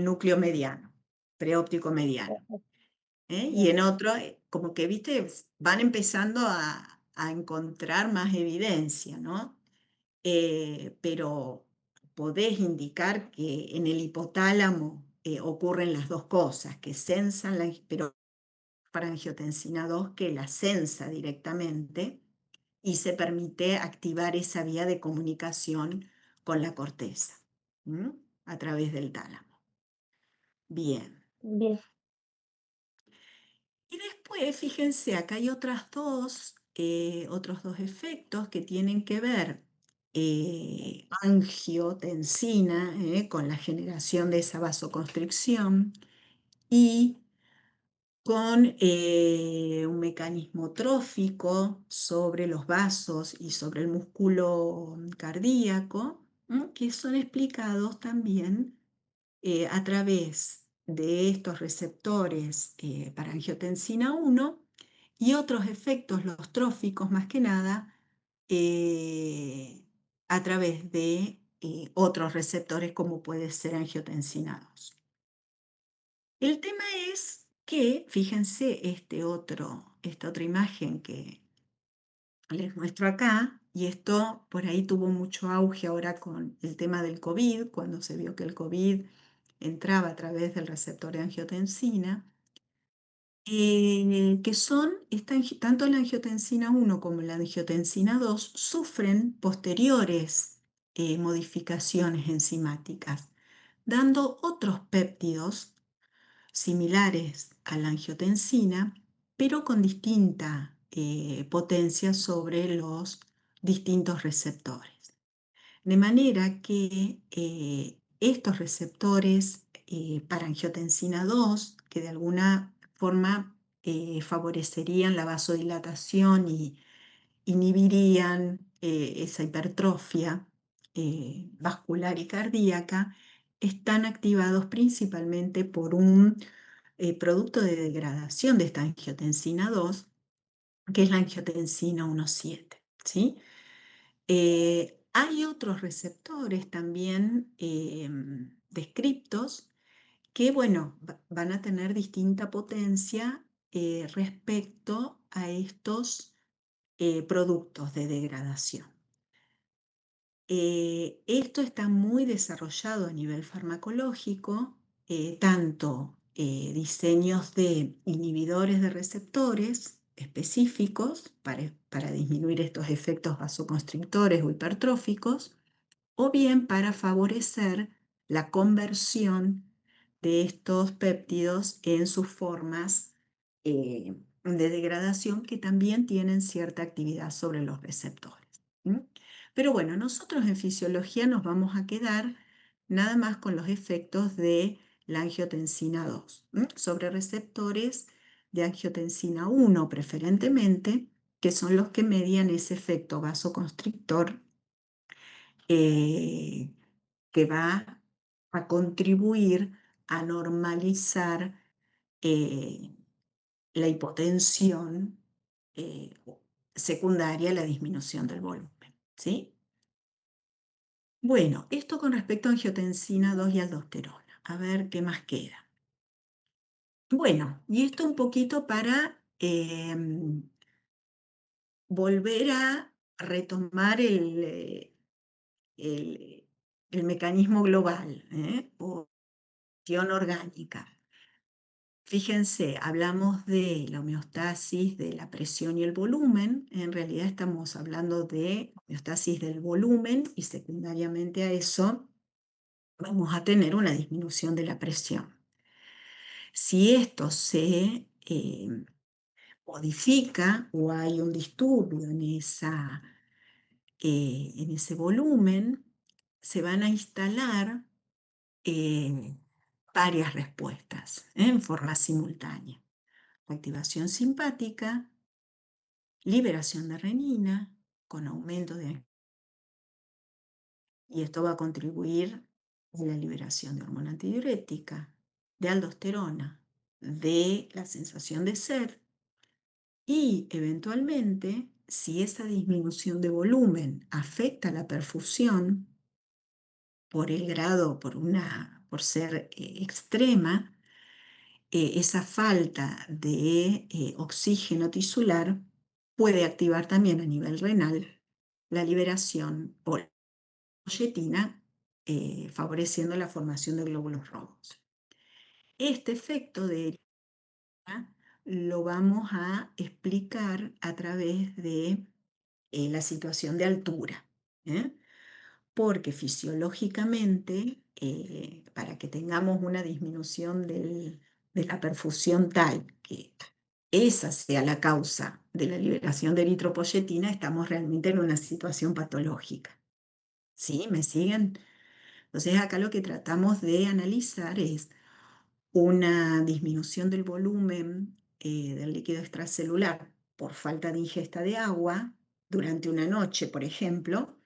núcleo mediano, preóptico mediano. Perfecto, Y bien. en otro, como que, viste, van empezando a encontrar más evidencia, ¿no? Pero podés indicar que en el hipotálamo ocurren las dos cosas, que sensan pero para angiotensina 2 que la sensa directamente, y se permite activar esa vía de comunicación con la corteza, a través del tálamo. Bien. Bien, Y después, fíjense, acá hay otros dos efectos que tienen que ver angiotensina, con la generación de esa vasoconstricción y con un mecanismo trófico sobre los vasos y sobre el músculo cardíaco, que son explicados también a través de estos receptores para angiotensina 1 y otros efectos, los tróficos más que nada, a través de otros receptores como puede ser angiotensina 2. El tema es que, fíjense, esta otra imagen que les muestro acá, y esto por ahí tuvo mucho auge ahora con el tema del COVID, cuando se vio que el COVID entraba a través del receptor de angiotensina, que son, tanto la angiotensina 1 como la angiotensina 2 sufren posteriores modificaciones enzimáticas, dando otros péptidos similares a la angiotensina, pero con distinta potencia sobre los distintos receptores. De manera que estos receptores para angiotensina 2, que de alguna forma favorecerían la vasodilatación y inhibirían esa hipertrofia vascular y cardíaca, están activados principalmente por un producto de degradación de esta angiotensina 2, que es la angiotensina 1,7, ¿sí? Hay otros receptores también descriptos que, bueno, van a tener distinta potencia respecto a estos productos de degradación. Esto está muy desarrollado a nivel farmacológico, tanto diseños de inhibidores de receptores específicos para disminuir estos efectos vasoconstrictores o hipertróficos, o bien para favorecer la conversión de estos péptidos en sus formas de degradación que también tienen cierta actividad sobre los receptores. Pero bueno, nosotros en fisiología nos vamos a quedar nada más con los efectos de la angiotensina 2 sobre receptores de angiotensina 1 preferentemente, que son los que median ese efecto vasoconstrictor que va a contribuir a normalizar la hipotensión secundaria a la disminución del volumen, ¿sí? Bueno, esto con respecto a angiotensina 2 y aldosterona. A ver qué más queda. Bueno, y esto un poquito para volver a retomar el mecanismo global, o acción orgánica. Fíjense, hablamos de la homeostasis de la presión y el volumen. En realidad estamos hablando de homeostasis del volumen y secundariamente a eso vamos a tener una disminución de la presión. Si esto se modifica o hay un disturbio en ese volumen, se van a instalar varias respuestas en forma simultánea. Activación simpática, liberación de renina con aumento de... Y esto va a contribuir a la liberación de hormona antidiurética, de aldosterona, de la sensación de sed y eventualmente, si esa disminución de volumen afecta la perfusión por el grado, por ser extrema, esa falta de oxígeno tisular puede activar también a nivel renal la liberación o la proyetina, favoreciendo la formación de glóbulos rojos. Este efecto de lo vamos a explicar a través de la situación de altura, ¿eh? Porque fisiológicamente, para que tengamos una disminución de la perfusión tal que esa sea la causa de la liberación de eritropoyetina, estamos realmente en una situación patológica. ¿Sí? ¿Me siguen? Entonces acá lo que tratamos de analizar es una disminución del volumen del líquido extracelular por falta de ingesta de agua durante una noche, por ejemplo,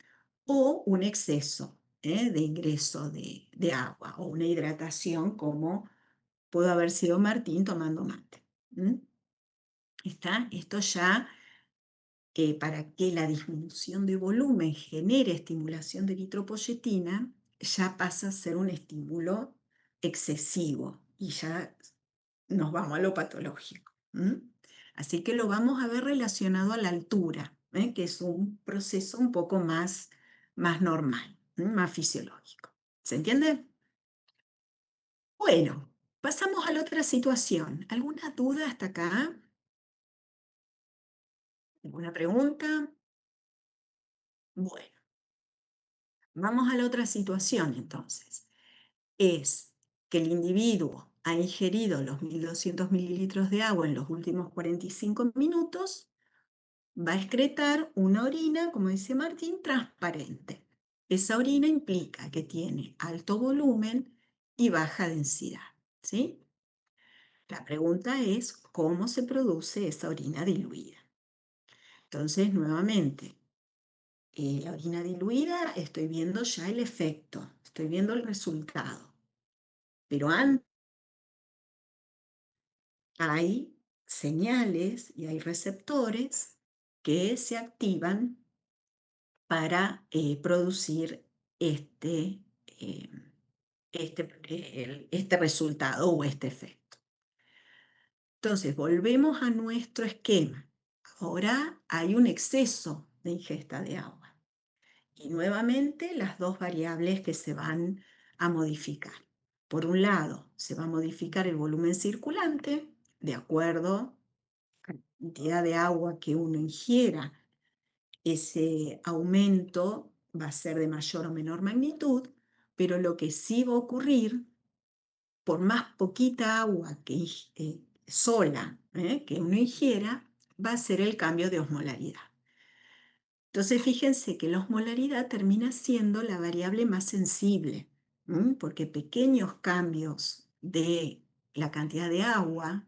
o un exceso de ingreso de agua o una hidratación como pudo haber sido Martín tomando mate. ¿Está? Esto ya, para que la disminución de volumen genere estimulación de eritropoyetina, ya pasa a ser un estímulo excesivo y ya nos vamos a lo patológico. Así que lo vamos a ver relacionado a la altura, que es un proceso un poco más normal, más fisiológico. ¿Se entiende? Bueno, pasamos a la otra situación. ¿Alguna duda hasta acá? ¿Alguna pregunta? Bueno, vamos a la otra situación entonces. Es que el individuo ha ingerido los 1200 mililitros de agua en los últimos 45 minutos, va a excretar una orina, como dice Martín, transparente. Esa orina implica que tiene alto volumen y baja densidad, ¿sí? La pregunta es, ¿cómo se produce esa orina diluida? Entonces, nuevamente, la orina diluida, estoy viendo ya el efecto, estoy viendo el resultado. Pero antes hay señales y hay receptores que se activan para producir este, eh, este resultado o este efecto. Entonces, volvemos a nuestro esquema. Ahora hay un exceso de ingesta de agua. Y nuevamente las dos variables que se van a modificar. Por un lado, se va a modificar el volumen circulante de acuerdo a la cantidad de agua que uno ingiera. Ese aumento va a ser de mayor o menor magnitud, pero lo que sí va a ocurrir, por más poquita agua sola que uno ingiera, va a ser el cambio de osmolaridad. Entonces, fíjense que la osmolaridad termina siendo la variable más sensible, porque pequeños cambios de la cantidad de agua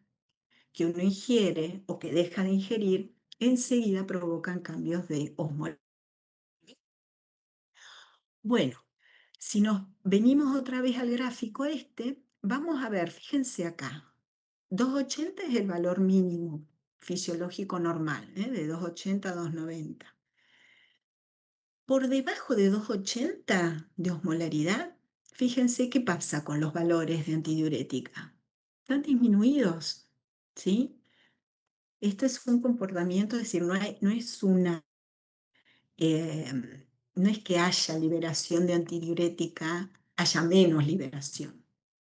que uno ingiere o que deja de ingerir, enseguida provocan cambios de osmolaridad. Bueno, si nos venimos otra vez al gráfico vamos a ver, fíjense acá, 280 es el valor mínimo fisiológico normal, de 280 a 290. Por debajo de 280 de osmolaridad, fíjense qué pasa con los valores de antidiurética. Están disminuidos, ¿sí? Esto es un comportamiento, es decir, no es que haya liberación de antidiurética, haya menos liberación.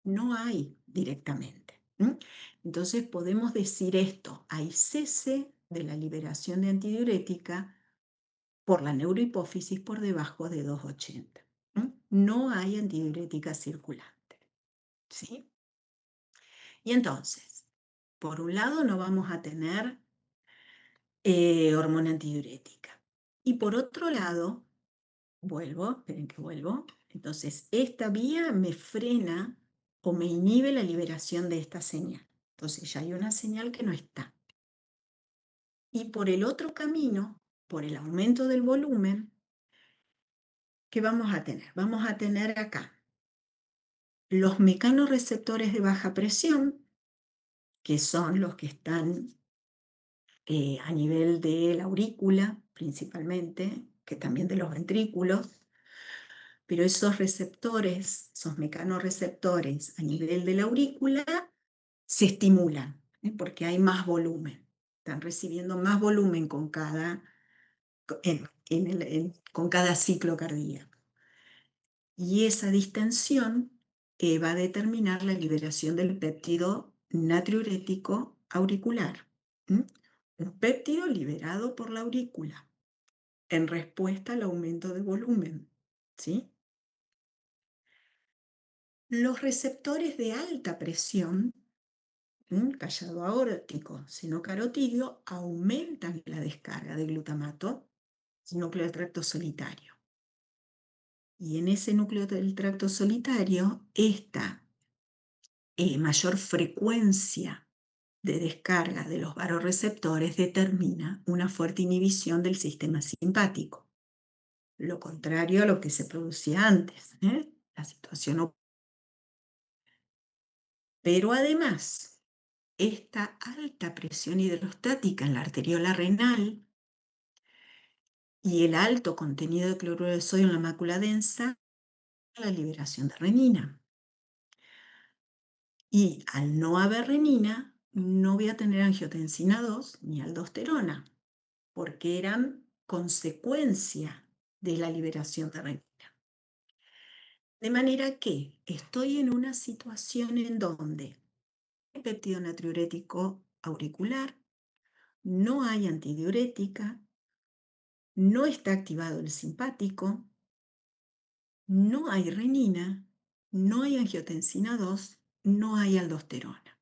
No hay directamente. Entonces podemos decir esto, hay cese de la liberación de antidiurética por la neurohipófisis por debajo de 280. No hay antidiurética circulante. ¿Sí? Y entonces, por un lado no vamos a tener hormona antidiurética. Y por otro lado, esperen que vuelvo. Entonces, esta vía me frena o me inhibe la liberación de esta señal. Entonces, ya hay una señal que no está. Y por el otro camino, por el aumento del volumen, ¿qué vamos a tener? Vamos a tener acá los mecanorreceptores de baja presión, que son los que están a nivel de la aurícula, principalmente, que también de los ventrículos, pero esos receptores, esos mecanorreceptores a nivel de la aurícula, se estimulan, porque hay más volumen. Están recibiendo más volumen con cada, con cada ciclo cardíaco. Y esa distensión va a determinar la liberación del péptido natriurético auricular. Un péptido liberado por la aurícula. en respuesta al aumento de volumen, ¿sí? Los receptores de alta presión, callado aórtico, seno carotidio, aumentan la descarga de glutamato del núcleo del tracto solitario. Y en ese núcleo del tracto solitario, esta mayor frecuencia de descarga de los varoreceptores determina una fuerte inhibición del sistema simpático. Lo contrario a lo que se producía antes, la situación. Pero además, esta alta presión hidrostática en la arteriola renal y el alto contenido de cloruro de sodio en la mácula densa, la liberación de renina. Y al no haber renina, no voy a tener angiotensina 2 ni aldosterona, porque eran consecuencia de la liberación de renina. De manera que estoy en una situación en donde hay péptido natriurético auricular, no hay antidiurética, no está activado el simpático, no hay renina, no hay angiotensina 2, no hay aldosterona.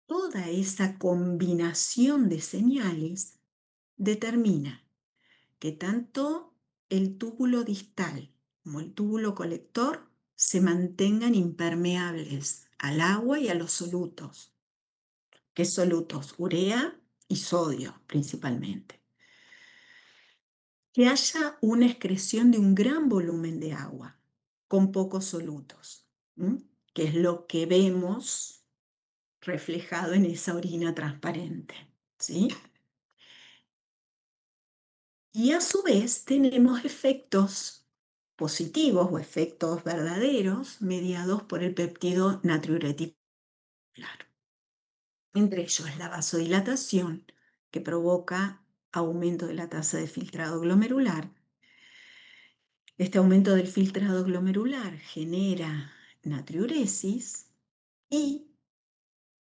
Toda esa combinación de señales determina que tanto el túbulo distal como el túbulo colector se mantengan impermeables al agua y a los solutos. ¿Qué solutos? Urea y sodio principalmente. Que haya una excreción de un gran volumen de agua con pocos solutos, que es lo que vemos reflejado en esa orina transparente, ¿sí? Y a su vez tenemos efectos positivos o efectos verdaderos mediados por el péptido natriurético. Entre ellos la vasodilatación, que provoca aumento de la tasa de filtrado glomerular. Este aumento del filtrado glomerular genera natriuresis y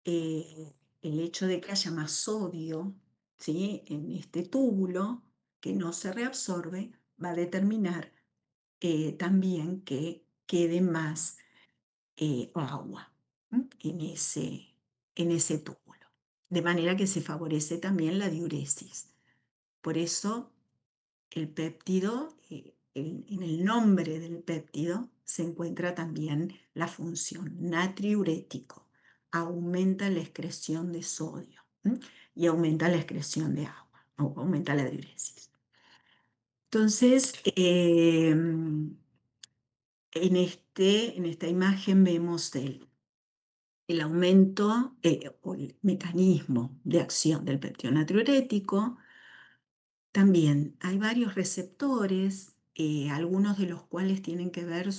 el hecho de que haya más sodio, ¿sí?, en este túbulo que no se reabsorbe va a determinar también que quede más agua en ese túbulo. De manera que se favorece también la diuresis. Por eso el péptido, en el nombre del péptido, se encuentra también la función natriurético. Aumenta la excreción de sodio y aumenta la excreción de agua, aumenta la diuresis. Entonces, en esta imagen vemos el aumento o el mecanismo de acción del péptido natriurético. También hay varios receptores, algunos de los cuales tienen que ver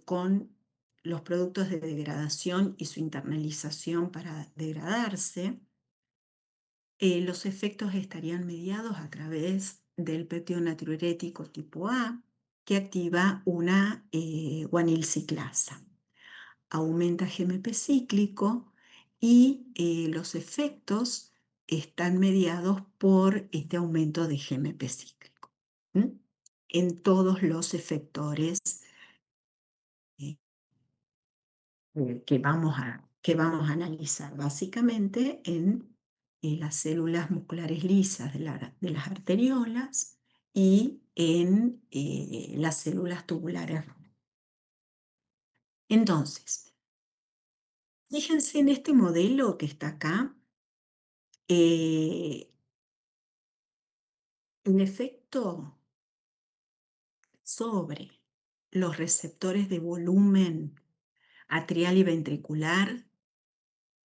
con los productos de degradación y su internalización para degradarse. Los efectos estarían mediados a través del péptido natriurético tipo A, que activa una guanilciclasa. Aumenta GMP cíclico y los efectos están mediados por este aumento de GMP cíclico en todos los efectores que vamos a analizar, básicamente en las células musculares lisas de las arteriolas y en las células tubulares. Entonces, fíjense en este modelo que está acá. En efecto, sobre los receptores de volumen atrial y ventricular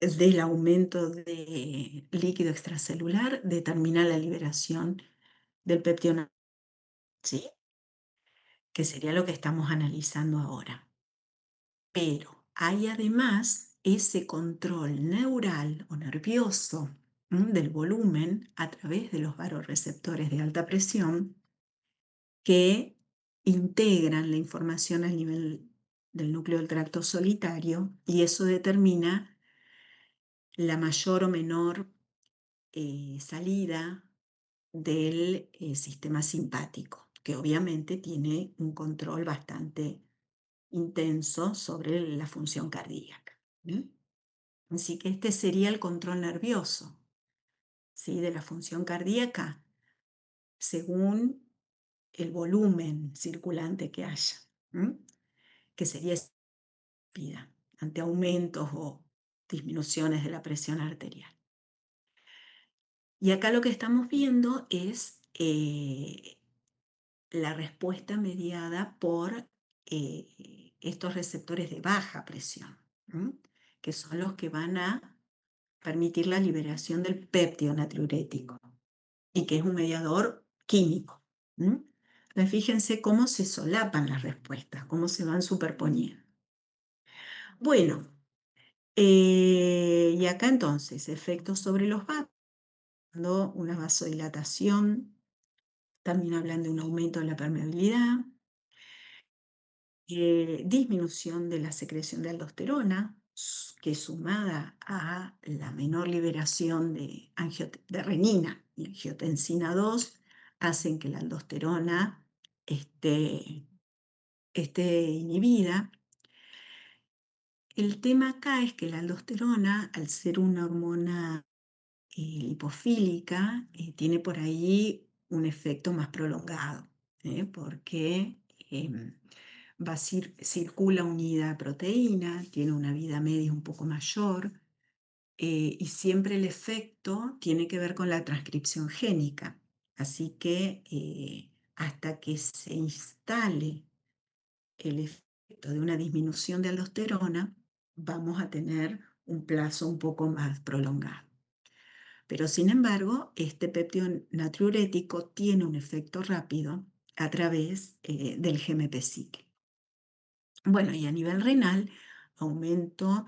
del aumento de líquido extracelular determina la liberación del péptido, ¿sí?, que sería lo que estamos analizando ahora. Pero hay además ese control neural o nervioso del volumen a través de los varoreceptores de alta presión que integran la información al nivel del núcleo del tracto solitario y eso determina la mayor o menor salida del sistema simpático, que obviamente tiene un control bastante intenso sobre la función cardíaca. Así que este sería el control nervioso, ¿sí?, de la función cardíaca según el volumen circulante que haya, que sería vida ante aumentos o disminuciones de la presión arterial. Y acá lo que estamos viendo es la respuesta mediada por estos receptores de baja presión, que son los que van a permitir la liberación del péptido natriurético y que es un mediador químico. Entonces, fíjense cómo se solapan las respuestas, cómo se van superponiendo. Bueno, y acá entonces, efectos sobre los vasos, una vasodilatación, también hablan de un aumento de la permeabilidad, disminución de la secreción de aldosterona, que sumada a la menor liberación de renina y angiotensina 2, hacen que la aldosterona esté inhibida. El tema acá es que la aldosterona, al ser una hormona lipofílica, tiene por ahí un efecto más prolongado, porque circula unida a proteína, tiene una vida media un poco mayor, y siempre el efecto tiene que ver con la transcripción génica. Así que hasta que se instale el efecto de una disminución de aldosterona, vamos a tener un plazo un poco más prolongado. Pero sin embargo, este péptido natriurético tiene un efecto rápido a través del GMP cíclico. Bueno, y a nivel renal, aumento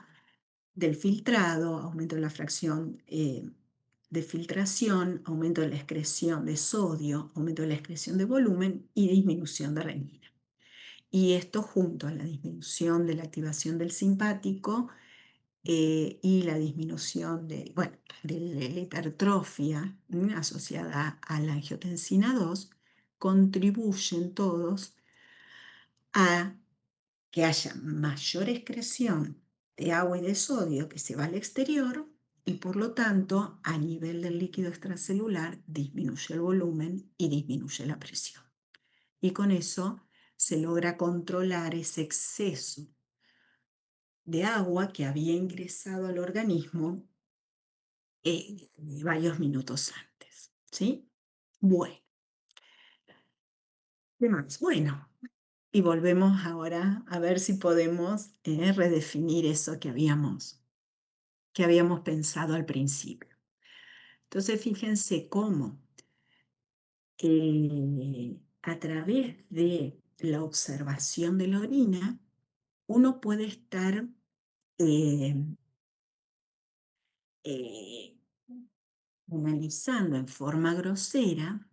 del filtrado, aumento de la fracción de filtración, aumento de la excreción de sodio, aumento de la excreción de volumen y disminución de renina. Y esto junto a la disminución de la activación del simpático y la disminución de la hipertrofia asociada a la angiotensina 2, contribuyen todos a que haya mayor excreción de agua y de sodio que se va al exterior y por lo tanto a nivel del líquido extracelular disminuye el volumen y disminuye la presión. Y con eso se logra controlar ese exceso de agua que había ingresado al organismo varios minutos antes, ¿sí? Bueno, ¿qué más? Bueno, y volvemos ahora a ver si podemos redefinir eso que habíamos pensado al principio. Entonces, fíjense cómo a través de la observación de la orina, uno puede estar analizando en forma grosera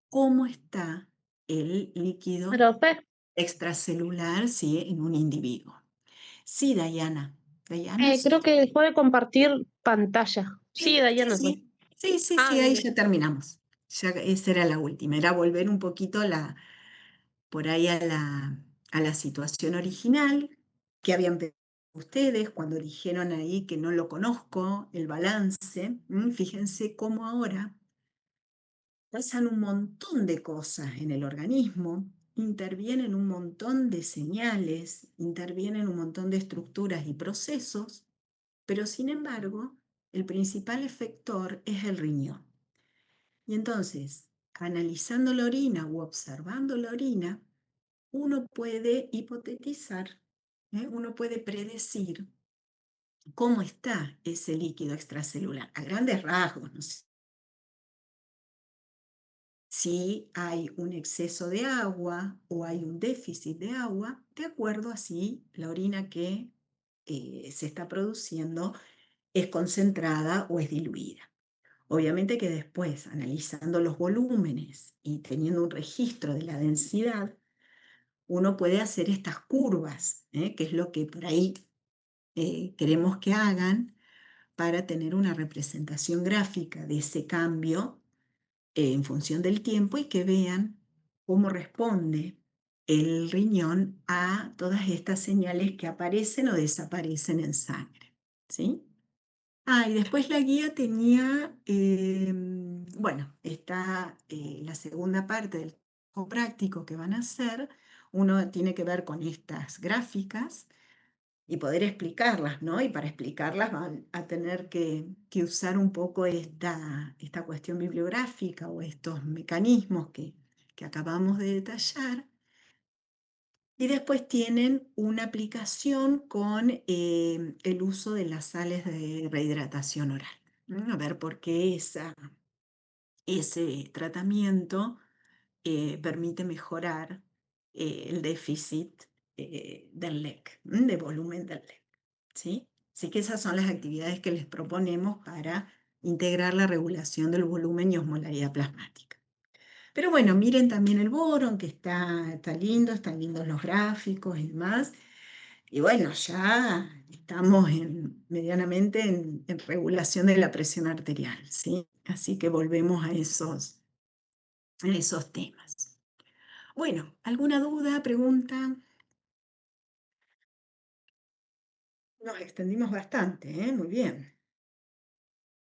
cómo está el líquido Profe, extracelular, ¿sí?, en un individuo. Sí, Dayana. Dayana, sí. creo que dejó de compartir pantalla. Sí, Dayana fue. Sí, Ah, ahí bien. ya terminamos. Ya esa era la última, era volver un poquito por ahí a la situación original que habían pensado ustedes cuando dijeron ahí que no lo conozco, el balance. Fíjense cómo ahora pasan un montón de cosas en el organismo, intervienen un montón de señales, intervienen un montón de estructuras y procesos, pero sin embargo, el principal efector es el riñón. Y entonces, analizando la orina u observando la orina, uno puede hipotetizar, uno puede predecir cómo está ese líquido extracelular, a grandes rasgos, ¿no sé? Si hay un exceso de agua o hay un déficit de agua, de acuerdo a si la orina que se está produciendo es concentrada o es diluida. Obviamente que después, analizando los volúmenes y teniendo un registro de la densidad, uno puede hacer estas curvas, que es lo que por ahí queremos que hagan para tener una representación gráfica de ese cambio en función del tiempo y que vean cómo responde el riñón a todas estas señales que aparecen o desaparecen en sangre, ¿sí? Y después la guía tenía, bueno, está la segunda parte del trabajo práctico que van a hacer. Uno tiene que ver con estas gráficas y poder explicarlas, ¿no? Y para explicarlas van a tener que usar un poco esta cuestión bibliográfica o estos mecanismos que acabamos de detallar. Y después tienen una aplicación con el uso de las sales de rehidratación oral. A ver por qué ese tratamiento permite mejorar el déficit del LEC, de volumen del LEC. ¿Sí? Así que esas son las actividades que les proponemos para integrar la regulación del volumen y osmolaridad plasmática. Pero bueno, miren también el boron, que está lindo, están lindos los gráficos y demás. Y bueno, ya estamos medianamente en regulación de la presión arterial, ¿sí? Así que volvemos a esos temas. Bueno, ¿alguna duda, pregunta? Nos extendimos bastante, ¿eh? Muy bien.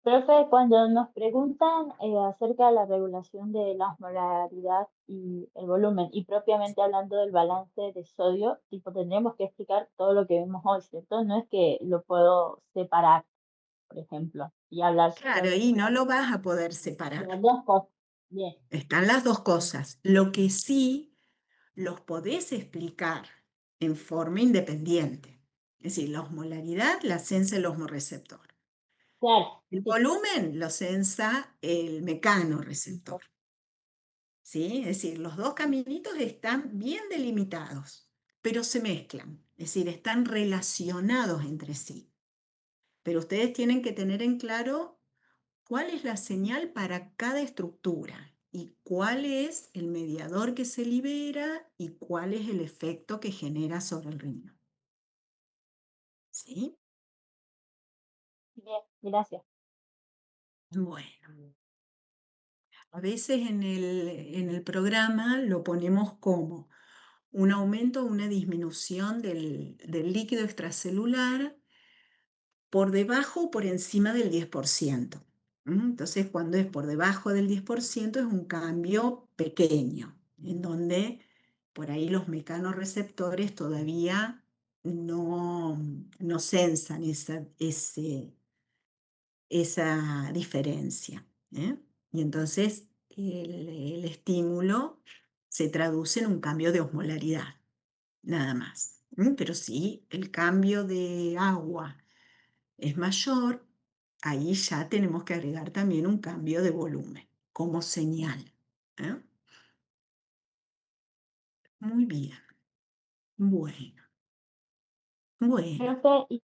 Profe, cuando nos preguntan acerca de la regulación de la osmolaridad y el volumen, y propiamente hablando del balance de sodio, tipo, tendríamos que explicar todo lo que vimos hoy, ¿cierto? No es que lo puedo separar, por ejemplo, y hablar Claro, solo y no de lo vas a poder separar. las dos cosas. Bien, Están las dos cosas. Lo que sí los podés explicar en forma independiente. Es decir, la osmolaridad la sensa el osmorreceptor. claro, El sí, volumen lo sensa el mecanorreceptor. ¿Sí? Es decir, los dos caminitos están bien delimitados, pero se mezclan. Es decir, están relacionados entre sí. Pero ustedes tienen que tener en claro cuál es la señal para cada estructura y cuál es el mediador que se libera y cuál es el efecto que genera sobre el riñón. ¿Sí? bien, gracias. Bueno, a veces en el programa lo ponemos como un aumento o una disminución del líquido extracelular por debajo o por encima del 10%. Entonces, cuando es por debajo del 10% es un cambio pequeño, en donde por ahí los mecanorreceptores todavía no sensan esa diferencia. Y entonces el estímulo se traduce en un cambio de osmolaridad, nada más. Pero si el cambio de agua es mayor, ahí ya tenemos que agregar también un cambio de volumen como señal. ¿eh? Muy bien. Bueno, bueno. Profe,